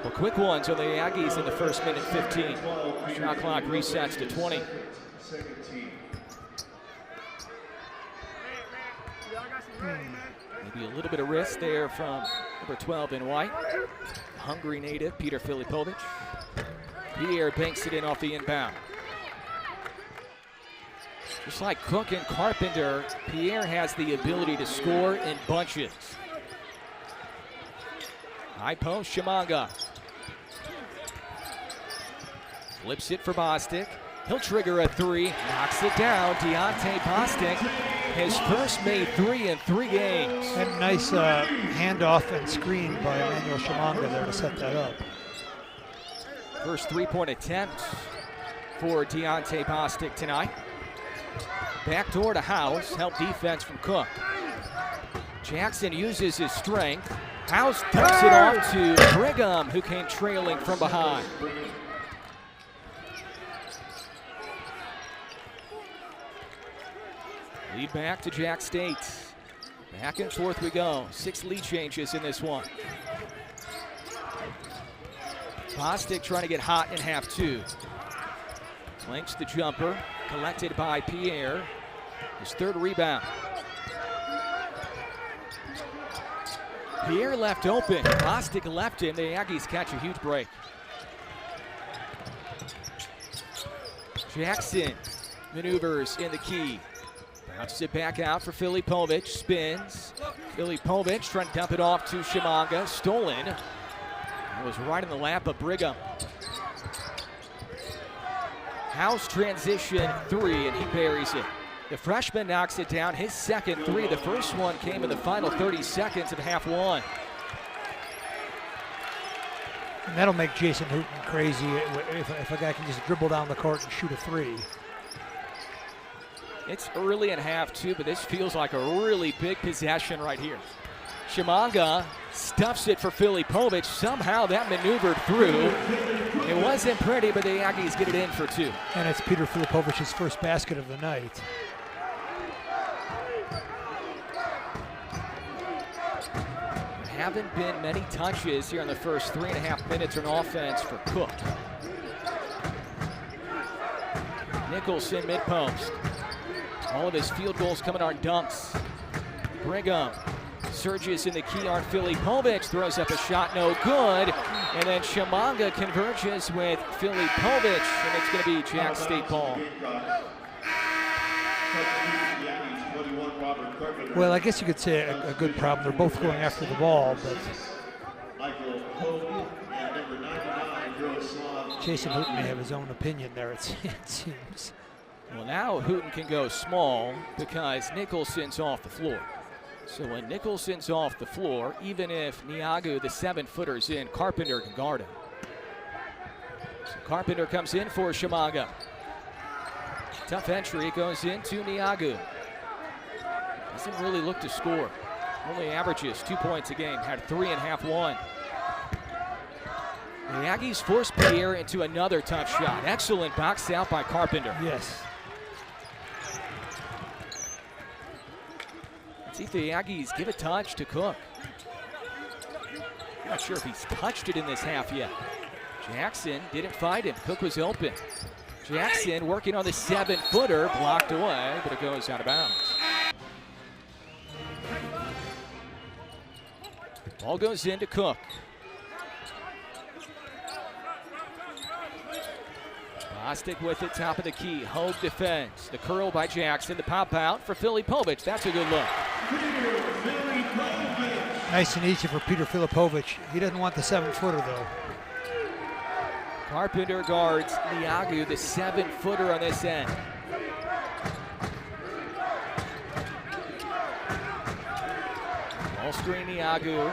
S2: Well, quick ones on the Aggies in the first minute 15. Shot clock resets to 20. Maybe a little bit of risk there from number 12 in white. Hungry native, Peter Filipovic. Pierre banks it in off the inbound. Just like Cook and Carpenter, Pierre has the ability to score in bunches. High post, Shimanga. Flips it for Bostic. He'll trigger a 3, knocks it down. Deontay Bostic, his first made 3 in 3 games.
S1: And nice handoff and screen by Emmanuel Shimanga there to set that up.
S2: First 3-point attempt for Deontay Bostic tonight. Backdoor to House, help defense from Cook. Jackson uses his strength. House dumps it off to Brigham, who came trailing from behind. Lead back to Jack State. Back and forth we go. 6 lead changes in this one. Bostic trying to get hot in half 2. Links the jumper, collected by Pierre. His 3rd rebound. Pierre left open. Bostic left him. The Aggies catch a huge break. Jackson maneuvers in the key. Bounces it back out for Filipovic. Spins. Filipovic trying to dump it off to Shimanga. Stolen. It was right in the lap of Brigham. House transition 3, and he buries it. The freshman knocks it down, his second 3. The first one came in the final 30 seconds of half 1.
S1: And that'll make Jason Hooten crazy if a guy can just dribble down the court and shoot a 3.
S2: It's early in half 2, but this feels like a really big possession right here. Shimanga stuffs it for Filipovic. Somehow that maneuvered through. It wasn't pretty, but the Aggies get it in for 2.
S1: And it's Peter Filipovic's first basket of the night.
S2: haven't been many touches here in the first 3.5 minutes on offense for Cook. Nicholson mid-post. All of his field goals coming on dunks. Brigham surges in the key on Filipovic, throws up a shot, no good. And then Chimanga converges with Filipovic, and it's going to be Jack State ball.
S1: Well, I guess you could say a good problem. They're both going after the ball, but Jason Hooten may have his own opinion there, it seems.
S2: Well, now Hooten can go small because Nicholson's off the floor. So when Nicholson's off the floor, even if Niagu, the 7-footer's in, Carpenter can guard him. So Carpenter comes in for Chimanga. Tough entry, goes into Niagu. Doesn't really look to score. Only averages 2 points a game, had 3.5 won. The Aggies force Pierre into another tough shot. Excellent box out by Carpenter.
S1: Yes.
S2: Let's see if the Aggies give a touch to Cook. Not sure if he's touched it in this half yet. Jackson didn't find him. Cook was open. Jackson working on the 7-footer, blocked away, but it goes out of bounds. Ball goes into Cook. Bostic with it, top of the key. Hogue defends. The curl by Jackson. The pop out for Filipovic. That's a good look.
S1: Nice and easy for Peter Filipovic. He doesn't want the 7-footer, though.
S2: Carpenter guards Niagu, the 7-footer on this end. Ball screen Niagu.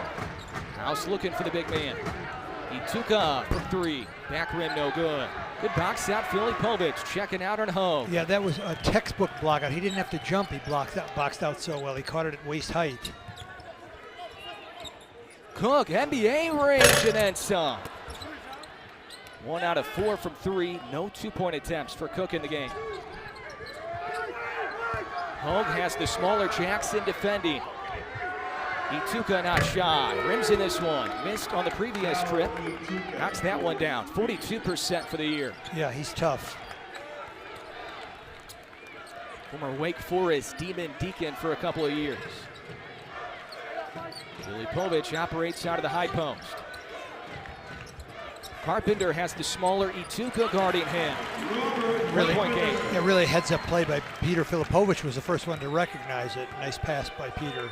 S2: House looking for the big man. Ituka for 3. Back rim no good. Good box out, Filipovic checking out on Hogue.
S1: Yeah, that was a textbook block out. He didn't have to jump. He boxed out so well. He caught it at waist height.
S2: Cook, NBA range and then some. 1 out of 4 from 3. No 2-point attempts for Cook in the game. Hogue has the smaller Jackson defending. Ituka not shy. Rims in this one. Missed on the previous trip. Knocks that one down. 42% for the year.
S1: Yeah, he's tough.
S2: Former Wake Forest Demon Deacon for a couple of years. Filipovic operates out of the high post. Carpenter has the smaller Ituka guarding him.
S1: Really,
S2: point game.
S1: Yeah, really heads-up play by Peter Filipovic was the first one to recognize it. Nice pass by Peter.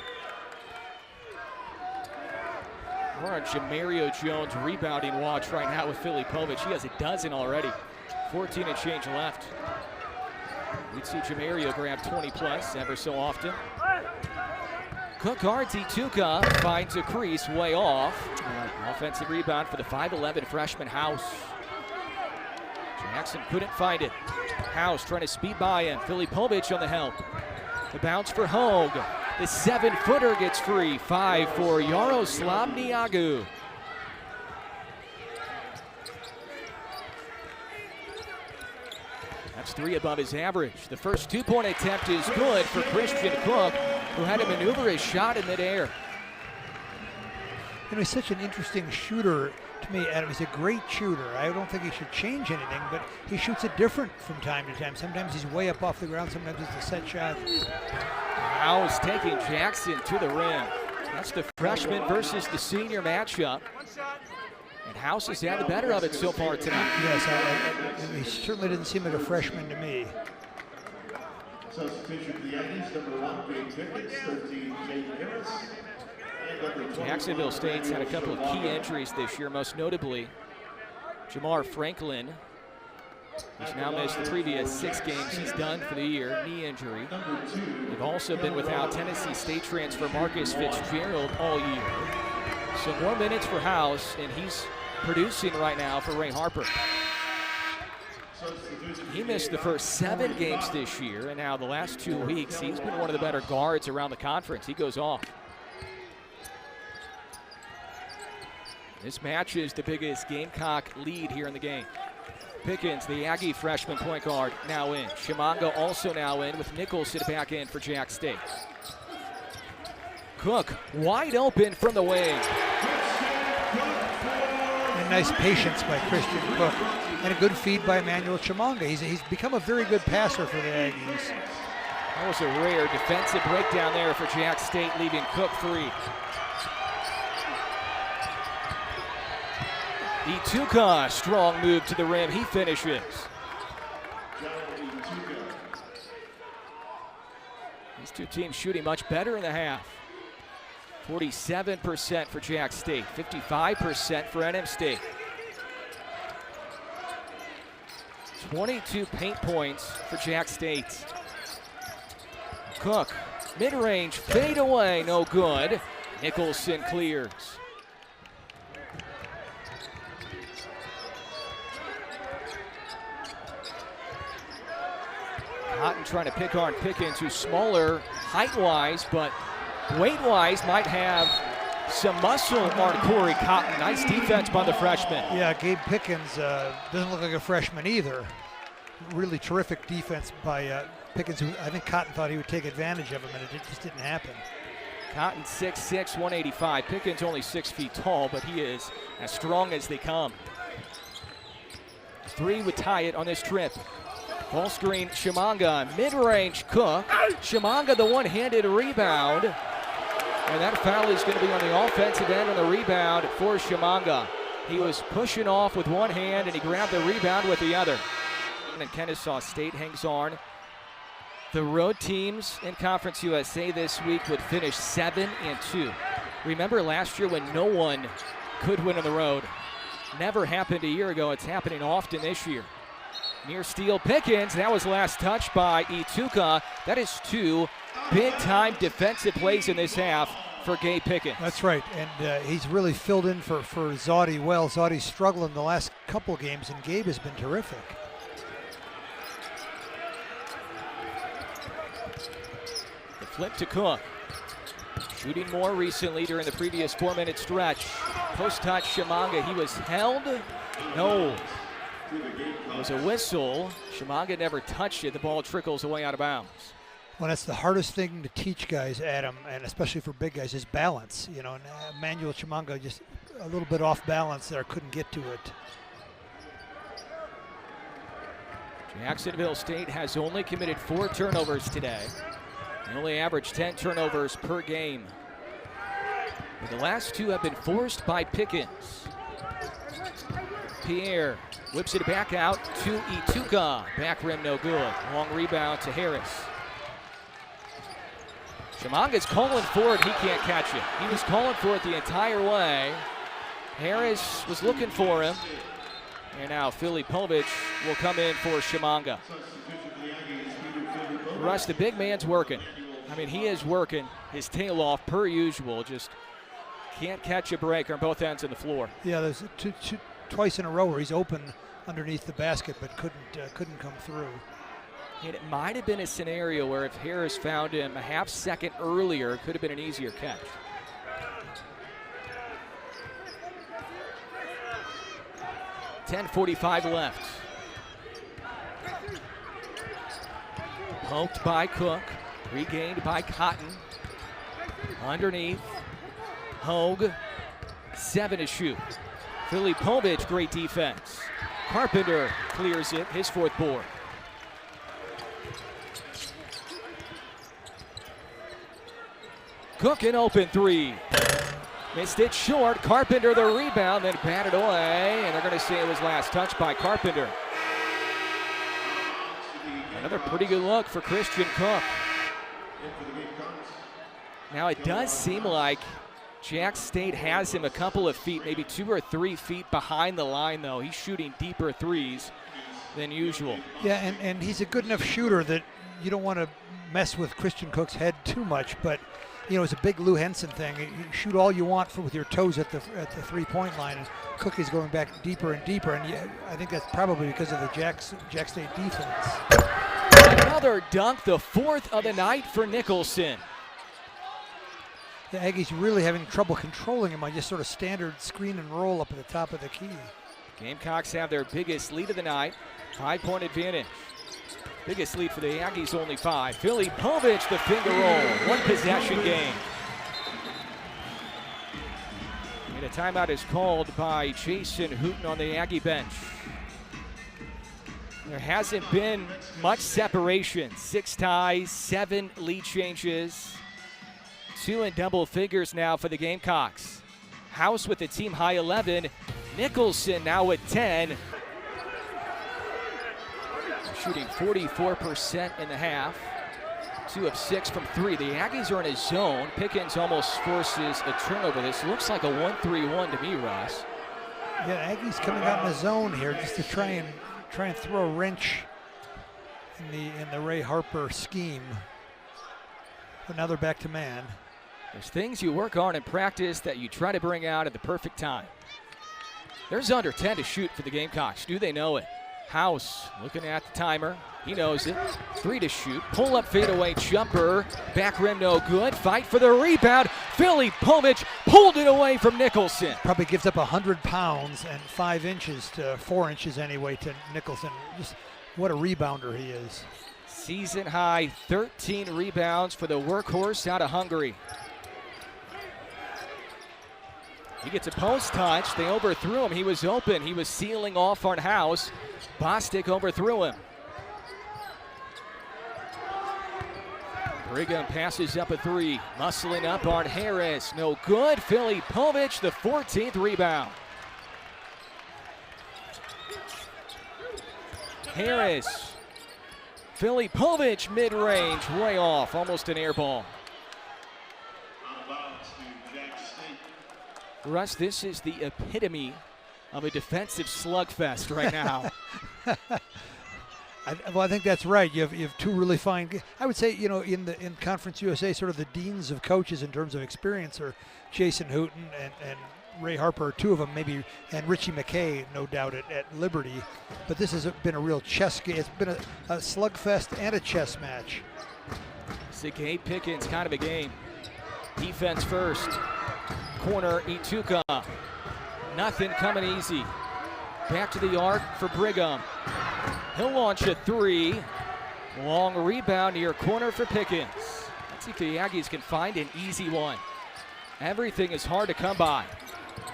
S2: We're on Jamario Jones rebounding watch right now with Filipovic. He has a dozen already. 14 and change left. We'd see Jamario grab 20 plus ever so often. Cook guards Ituka, finds a crease way off. Offensive rebound for the 5'11 freshman House. Jackson couldn't find it. House trying to speed by him. Filipovic on the help. The bounce for Hogue. The 7-footer gets free. 5 for Yaroslav Niagu. That's 3 above his average. The first 2-point attempt is good for Christian Cook, who had to maneuver his shot in midair.
S1: You know, he's such an interesting shooter to me, Adam. He's a great shooter. I don't think he should change anything, but he shoots it different from time to time. Sometimes he's way up off the ground, sometimes it's a set shot.
S2: House taking Jackson to the rim. That's the freshman versus the senior matchup. And House has had the better of it so far tonight.
S1: Yes, he certainly didn't seem like a freshman to me.
S3: Substitution for the Aggies, number 1, Green Tickets, 13, Jake Harris.
S2: Jacksonville State's had a couple of key injuries this year, most notably Jamar Franklin, who's now missed the previous 6 games he's done for the year, knee injury. They've also been without Tennessee State transfer Marcus Fitzgerald all year. So more minutes for House, and he's producing right now for Ray Harper. He missed the first 7 games this year, and now the last 2 weeks, he's been one of the better guards around the conference. He goes off. This match is the biggest Gamecock lead here in the game. Pickens, the Aggie freshman point guard, now in. Chimanga also now in with Nicholson back in for Jack State. Cook wide open from the wing.
S1: And nice patience by Christian Cook. And a good feed by Emmanuel Chimanga. He's become a very good passer for the Aggies.
S2: That was a rare defensive breakdown there for Jack State, leaving Cook free. Ituka, strong move to the rim. He finishes. These two teams shooting much better in the half. 47% for Jack State, 55% for NM State. 22 paint points for Jack State. Cook, mid-range, fade away, no good. Nicholson clears. Cotton trying to pick on Pickens, who's smaller height-wise, but weight-wise might have some muscle on Corey Cotton. Nice defense by the freshman.
S1: Yeah, Gabe Pickens doesn't look like a freshman either. Really terrific defense by Pickens, who I think Cotton thought he would take advantage of him, and it just didn't happen.
S2: Cotton 6'6", 185. Pickens only 6 feet tall, but he is as strong as they come. 3 would tie it on this trip. Ball screen, Chimanga, mid-range, Cook. Chimanga, the one-handed rebound. And that foul is going to be on the offensive end on the rebound for Chimanga. He was pushing off with one hand, and he grabbed the rebound with the other. And Kennesaw State hangs on. The road teams in Conference USA this week would finish 7-2. Remember last year when no one could win on the road? Never happened a year ago. It's happening often this year. Near steal, Pickens. That was last touch by Ituka. That is 2 big-time defensive plays in this half for Gabe Pickens.
S1: That's right, and he's really filled in for Zaudy well. Zaudy's struggled in the last couple games, and Gabe has been terrific.
S2: The flip to Cook. Shooting more recently during the previous 4-minute stretch. Post touch, Chimanga. He was held. No. It was a whistle. Chimanga never touched it. The ball trickles away out of bounds.
S1: Well, that's the hardest thing to teach guys, Adam, and especially for big guys, is balance. You know, and Emmanuel Chimanga just a little bit off balance there, couldn't get to it.
S2: Jacksonville State has only committed 4 turnovers today. They only average 10 turnovers per game. But the last 2 have been forced by Pickens. Pierre whips it back out to Ituka. Back rim no good. Long rebound to Harris. Chimanga's calling for it. He can't catch it. He was calling for it the entire way. Harris was looking for him. And now Filipovic will come in for Chimanga. Russ, the big man's working. I mean, he is working his tail off per usual. Just can't catch a break on both ends of the floor.
S1: Yeah, there's twice in a row where he's open underneath the basket but couldn't come through.
S2: And it might have been a scenario where if Harris found him a half second earlier, it could have been an easier catch. .45 left. Poked by Cook, regained by Cotton. Underneath, Hogue, 7 to shoot. Filipovic, great defense. Carpenter clears it, his 4th board. Cook an open 3. Missed it short. Carpenter the rebound, then batted away, and they're going to say it was last touch by Carpenter. Another pretty good look for Christian Cook. Now it does seem like Jack State has him a couple of feet, maybe 2 or 3 feet behind the line, though. He's shooting deeper threes than usual.
S1: Yeah, and he's a good enough shooter that you don't want to mess with Christian Cook's head too much, but you know, it's a big Lou Henson thing. You shoot all you want with your toes at the 3-point line, and Cook is going back deeper and deeper, and I think that's probably because of the Jack State defense.
S2: Another dunk, the 4th of the night for Nicholson.
S1: The Aggies really having trouble controlling him on just sort of standard screen and roll up at the top of the key.
S2: Gamecocks have their biggest lead of the night, 5-point advantage. Biggest lead for the Aggies, only 5. Filipovic, the finger roll, 1 possession game. And a timeout is called by Jason Hooten on the Aggie bench. There hasn't been much separation. 6 ties, 7 lead changes. 2 in double figures now for the Gamecocks. House with a team high 11. Nicholson now at 10. Shooting 44% in the half. 2 of 6 from 3. The Aggies are in a zone. Pickens almost forces a turnover. This looks like a 1-3-1 to me, Ross.
S1: Yeah, Aggies coming out in the zone here just to try and throw a wrench in the Ray Harper scheme. But now they're back to man.
S2: There's things you work on in practice that you try to bring out at the perfect time. There's under 10 to shoot for the Gamecocks. Do they know it? House looking at the timer. He knows it. 3 to shoot. Pull up fadeaway jumper. Back rim no good. Fight for the rebound. Filipovic pulled it away from Nicholson.
S1: Probably gives up 100 pounds and 5 inches to 4 inches anyway to Nicholson. Just what a rebounder he is.
S2: Season high 13 rebounds for the workhorse out of Hungary. He gets a post touch. They overthrew him. He was open. He was sealing off on House. Bostic overthrew him. Brigham passes up a 3. Muscling up on Harris. No good. Filipovic, the 14th rebound. Harris. Filipovic mid-range. Way off. Almost an air ball. Russ, this is the epitome of a defensive slugfest right now.
S1: I think that's right. You have 2 really fine. I would say, you know, in Conference USA, sort of the deans of coaches in terms of experience are Jason Hooten and Ray Harper, 2 of them maybe, and Richie McKay, no doubt at Liberty. But this has been a real chess game. It's been a slugfest and a chess match.
S2: It's a Gabe Pickens kind of a game. Defense first. Corner Ituka. Nothing coming easy. Back to the arc for Brigham. He'll launch a 3. Long rebound near corner for Pickens. Let's see if the Aggies can find an easy one. Everything is hard to come by.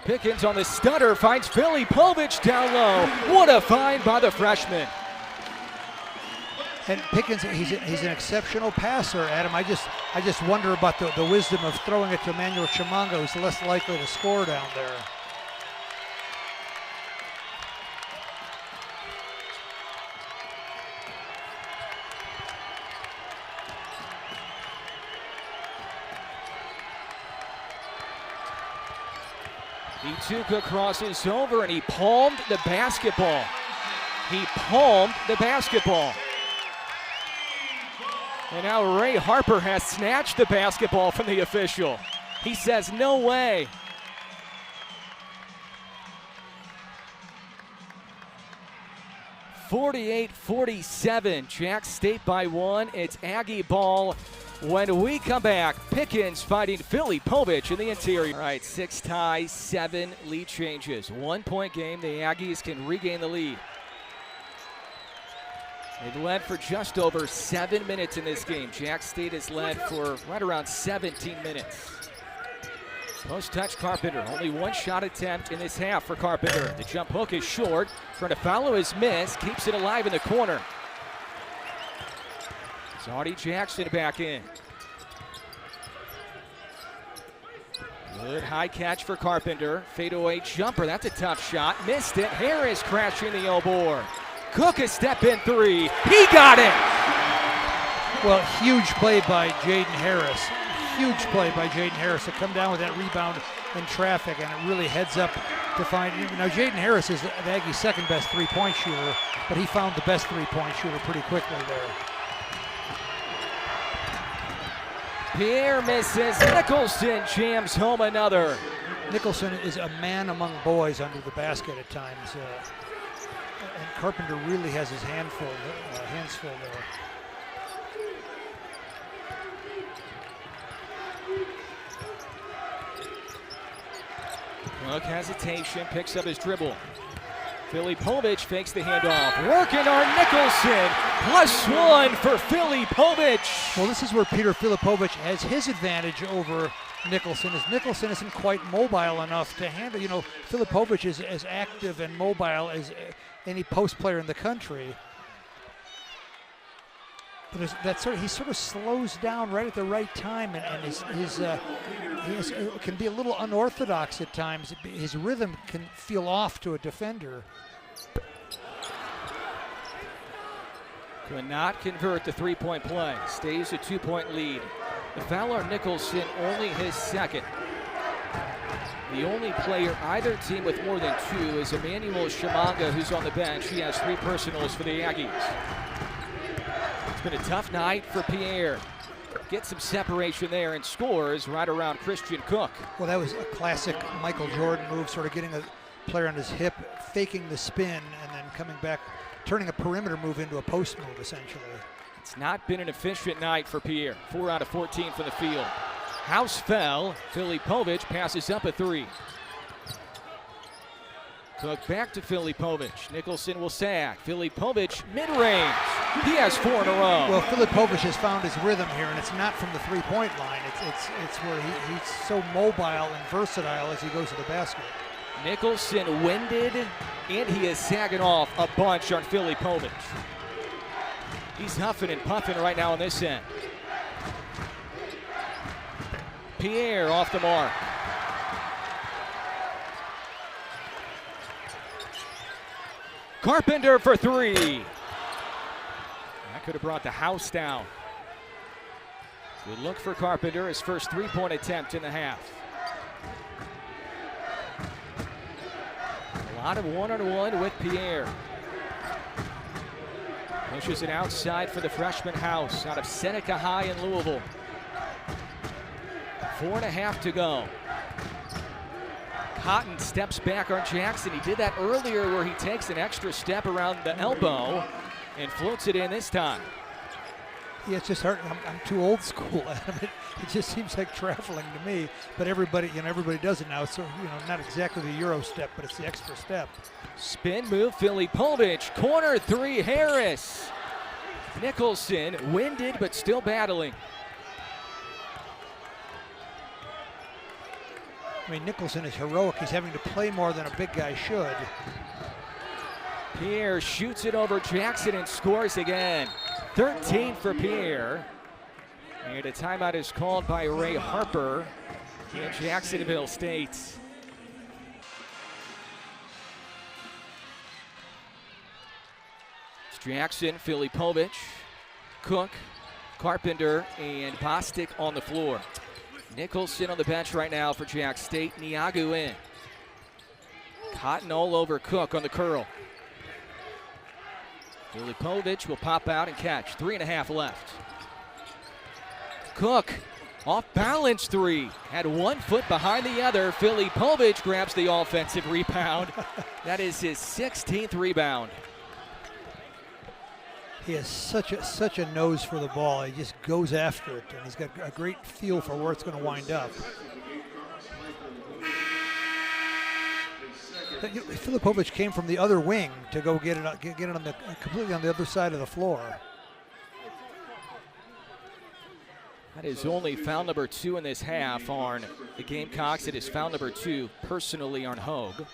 S2: Pickens on the stutter finds Filipovic down low. What a find by the freshman.
S1: And Pickens, he's an exceptional passer, Adam. I just wonder about the wisdom of throwing it to Emmanuel Chimanga, who's less likely to score down there.
S2: Ituka crosses over and he palmed the basketball. He palmed the basketball. And now Ray Harper has snatched the basketball from the official. He says, no way. (48-47), Jack State by 1. It's Aggie ball. When we come back, Pickens fighting Filipovic in the interior. All right, 6 ties, 7 lead changes. 1-point game. The Aggies can regain the lead. They've led for just over 7 minutes in this game. Jack State has led for right around 17 minutes. Post touch Carpenter. Only 1 shot attempt in this half for Carpenter. The jump hook is short. Trying to follow his miss. Keeps it alive in the corner. Saudi Jackson back in. Good high catch for Carpenter. Fadeaway jumper. That's a tough shot. Missed it. Harris crashing the O-board. Cook a step in 3. He got it!
S1: Well, huge play by Jaden Harris. Huge play by Jaden Harris to come down with that rebound in traffic, and it really heads up to find. Now, Jaden Harris is the Aggies' second best three-point shooter, but he found the best three-point shooter pretty quickly there.
S2: Pierre misses. Nicholson jams home another.
S1: Nicholson is a man among boys under the basket at times. And Carpenter really has his hands full there.
S2: Cook hesitation, picks up his dribble. Filipovic fakes the handoff. Working on Nicholson. +1 for Filipovic.
S1: Well, this is where Peter Filipovic has his advantage over Nicholson, as Nicholson isn't quite mobile enough to handle. You know, Filipovic is as active and mobile as any post player in the country. But he sort of slows down right at the right time, and he can be a little unorthodox at times. His rhythm can feel off to a defender.
S2: Could not convert the three-point play. Stays a 2-point lead. The foul on Nicholson, only his second. The only player either team with more than 2 is Emmanuel Shimanga, who's on the bench. He has 3 personals for the Aggies. It's been a tough night for Pierre. Gets some separation there and scores right around Christian Cook.
S1: Well, that was a classic Michael Jordan move, sort of getting a player on his hip, faking the spin, and then coming back, turning a perimeter move into a post move, essentially.
S2: It's not been an efficient night for Pierre. 4 out of 14 from the field. House fell. Filipovic passes up a 3. Cook back to Filipovic. Nicholson will sack. Filipovic mid-range. He has 4 in a row.
S1: Well, Filipovic has found his rhythm here, and it's not from the three-point line. It's where he's so mobile and versatile as he goes to the basket.
S2: Nicholson winded, and he is sagging off a bunch on Filipovic. He's huffing and puffing right now on this end. Pierre off the mark. Carpenter for 3. That could have brought the house down. Good look for Carpenter, his first 3-point attempt in the half. A lot of one-on-one with Pierre. Pushes it outside for the freshman House out of Seneca High in Louisville. 4.5 to go. Cotton steps back on Jackson. He did that earlier where he takes an extra step around the elbow and floats it in this time.
S1: Yeah, it's just hard. I'm too old school, Adam. It just seems like traveling to me. But everybody does it now. So, not exactly the Euro step, but it's the extra step.
S2: Spin move, Filipovic. Corner 3, Harris. Nicholson, winded but still battling.
S1: I mean, Nicholson is heroic. He's having to play more than a big guy should.
S2: Pierre shoots it over Jackson and scores again. 13 for Pierre. And a timeout is called by Ray Harper in Jacksonville State. It's Jackson, Filipovic, Cook, Carpenter, and Bostic on the floor. Nicholson on the bench right now for Jack State. Niagu in. Cotton all over Cook on the curl. Filipovic will pop out and catch. 3.5 left. Cook, off balance 3. Had 1 foot behind the other. Filipovic grabs the offensive rebound. That is his 16th rebound.
S1: He has such a nose for the ball. He just goes after it, and he's got a great feel for where it's going to wind up. Filipovic came from the other wing to go get it on completely on the other side of the floor.
S2: That is only foul number 2 in this half on the Gamecocks. It is foul number 2 personally on Hogue.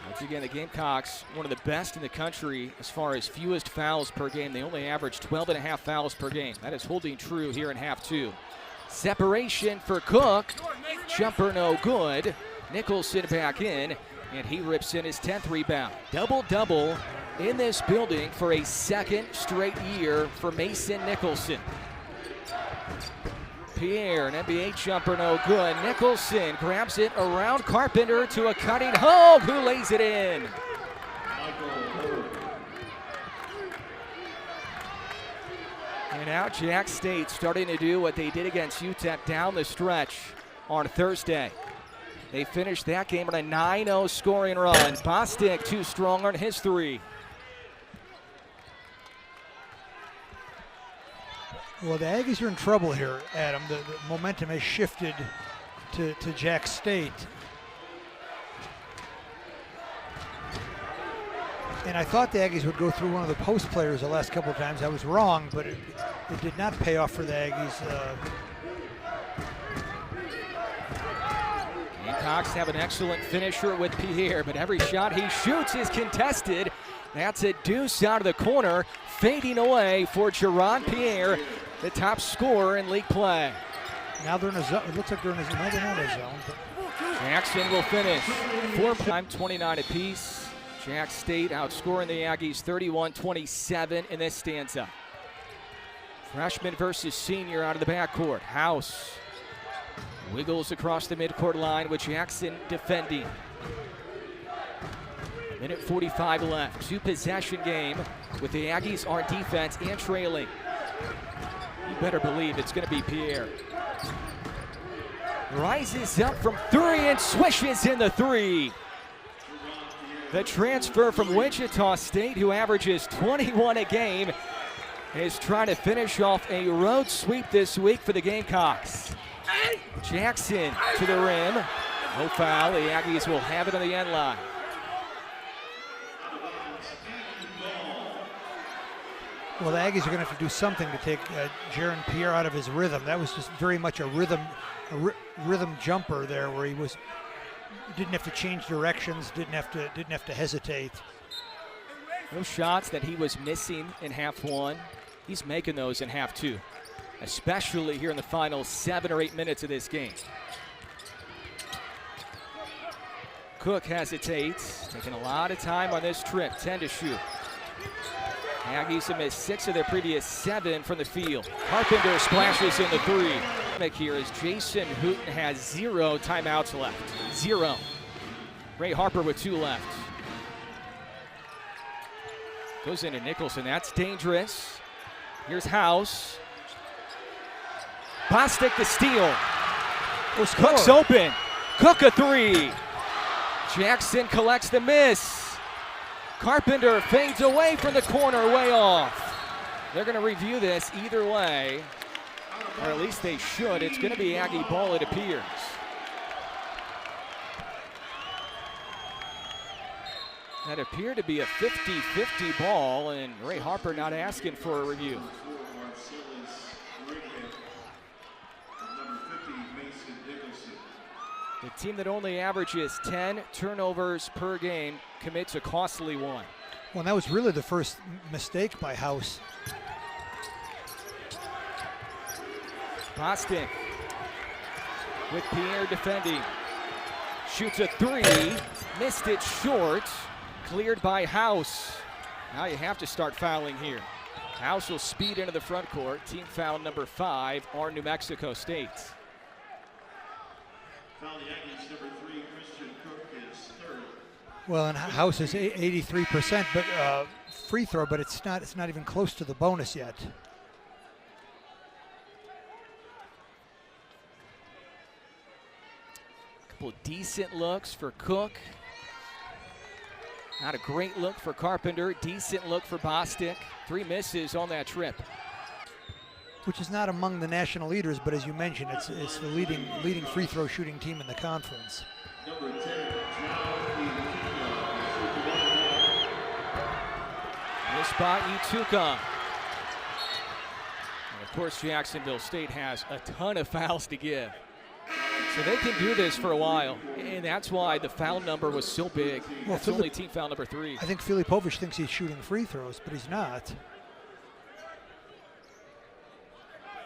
S2: Once again, the Gamecocks, one of the best in the country as far as fewest fouls per game. They only average 12.5 fouls per game. That is holding true here in half 2. Separation for Cook. Jumper no good. Nicholson back in, and he rips in his 10th rebound. Double-double in this building for a second straight year for Mason Nicholson. Pierre, an NBA jumper, no good. Nicholson grabs it around Carpenter to a cutting Hogue, who lays it in. And now Jack State starting to do what they did against UTEP down the stretch on Thursday. They finished that game on a 9-0 scoring run. Bostic too strong on his 3.
S1: Well, the Aggies are in trouble here, Adam. The momentum has shifted to Jack State. And I thought the Aggies would go through one of the post players the last couple of times. I was wrong, but it did not pay off for the Aggies.
S2: Gamecocks have an excellent finisher with Pierre, but every shot he shoots is contested. That's a deuce out of the corner, fading away for Jerron Pierre, the top scorer in league play.
S1: Now they're in a zone. It looks like they're in a zone. They're not in a zone.
S2: Jackson will finish. 4-time, 29 apiece. Jack State outscoring the Aggies 31-27 in this stanza. Freshman versus senior out of the backcourt. House wiggles across the midcourt line with Jackson defending. Minute 45 left. 2-possession game with the Aggies on defense and trailing. You better believe it's going to be Pierre. Rises up from three and swishes in the three. The transfer from Wichita State, who averages 21 a game, is trying to finish off a road sweep this week for the Gamecocks. Jackson to the rim. No foul. The Aggies will have it on the end line.
S1: Well, the Aggies are going to have to do something to take Jerron Pierre out of his rhythm. That was just very much a rhythm jumper there, where he didn't have to change directions, didn't have to hesitate.
S2: Those shots that he was missing in half one, he's making those in half two, especially here in the final 7 or 8 minutes of this game. Cook hesitates, taking a lot of time on this trip, 10 to shoot. Aggies have missed 6 of their previous 7 from the field. Carpenter splashes in the three. Here is Jason Hooten has 0 timeouts left. 0. Ray Harper with 2 left. Goes into Nicholson. That's dangerous. Here's House. Bostic the steal. Cook's open. Cook a three. Jackson collects the miss. Carpenter fades away from the corner, way off. They're going to review this either way, or at least they should. It's going to be Aggie ball, it appears. That appeared to be a 50-50 ball, and Ray Harper not asking for a review. The team that only averages 10 turnovers per game commits a costly one.
S1: Well, and that was really the first mistake by House.
S2: Bostic with Pierre defending. Shoots a three, missed it short, cleared by House. Now you have to start fouling here. House will speed into the front court. Team foul number 5 on New Mexico State.
S1: Well, and House is 83%, but free throw, but it's not even close to the bonus yet.
S2: Couple of decent looks for Cook. Not a great look for Carpenter. Decent look for Bostic. 3 misses on that trip.
S1: Which is not among the national leaders, but as you mentioned, it's the leading free throw shooting team in the conference.
S2: This by Ituka. And of course, Jacksonville State has a ton of fouls to give. So they can do this for a while, and that's why the foul number was so big.
S1: Well,
S2: it's only team foul number 3.
S1: I think Filipovic thinks he's shooting free throws, but he's not.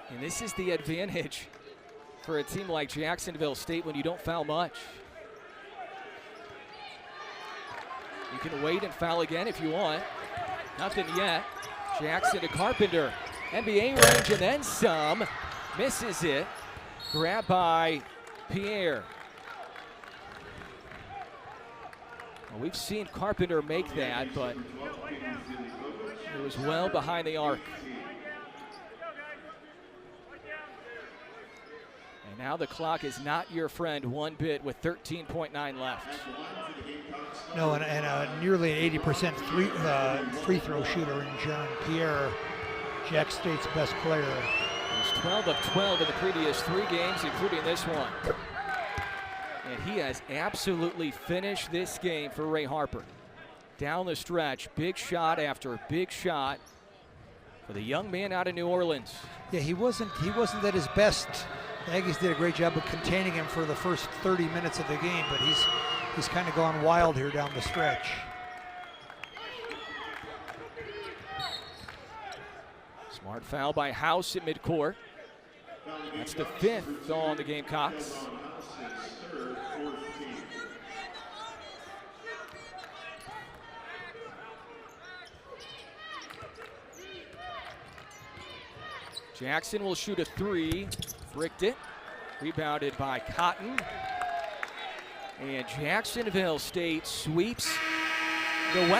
S2: And this is the advantage for a team like Jacksonville State when you don't foul much. You can wait and foul again if you want. Nothing yet. Jackson to Carpenter. NBA range and then some. Misses it. Grabbed by Pierre. Well, we've seen Carpenter make that, but it was well behind the arc. And now the clock is not your friend one bit with 13.9 left.
S1: No, and nearly an 80% free throw shooter in Jerron Pierre, Jack State's best player.
S2: He's 12 of 12 in the previous 3 games, including this one. And he has absolutely finished this game for Ray Harper. down the stretch. Big shot after big shot for the young man out of New Orleans.
S1: Yeah, he wasn't at his best. The Aggies did a great job of containing him for the first 30 minutes of the game, but he's kind of gone wild here down the stretch.
S2: Smart foul by House at midcourt. That's the 5th on the Gamecocks. Jackson will shoot a 3. Bricked it. Rebounded by Cotton. And Jacksonville State sweeps the West.